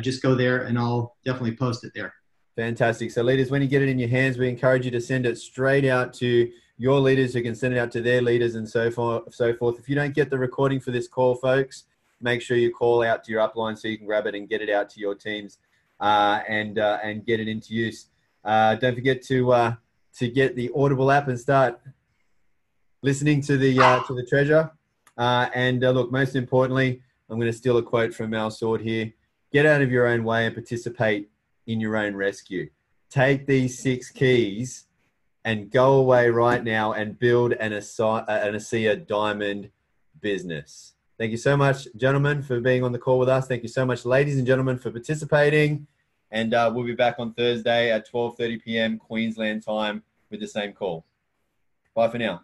Just go there, and I'll definitely post it there. Fantastic. So leaders, when you get it in your hands, we encourage you to send it straight out to your leaders, who can send it out to their leaders, and so forth. If you don't get the recording for this call, folks, make sure you call out to your upline so you can grab it and get it out to your teams and get it into use. Don't forget to get the Audible app and start listening to the treasure. Look, most importantly, I'm going to steal a quote from Mal Sword here. Get out of your own way and participate in your own rescue. Take these 6 keys and go away right now and build an Asea diamond business. Thank you so much, gentlemen, for being on the call with us. Thank you so much, ladies and gentlemen, for participating. And we'll be back on Thursday at 12:30 p.m. Queensland time with the same call. Bye for now.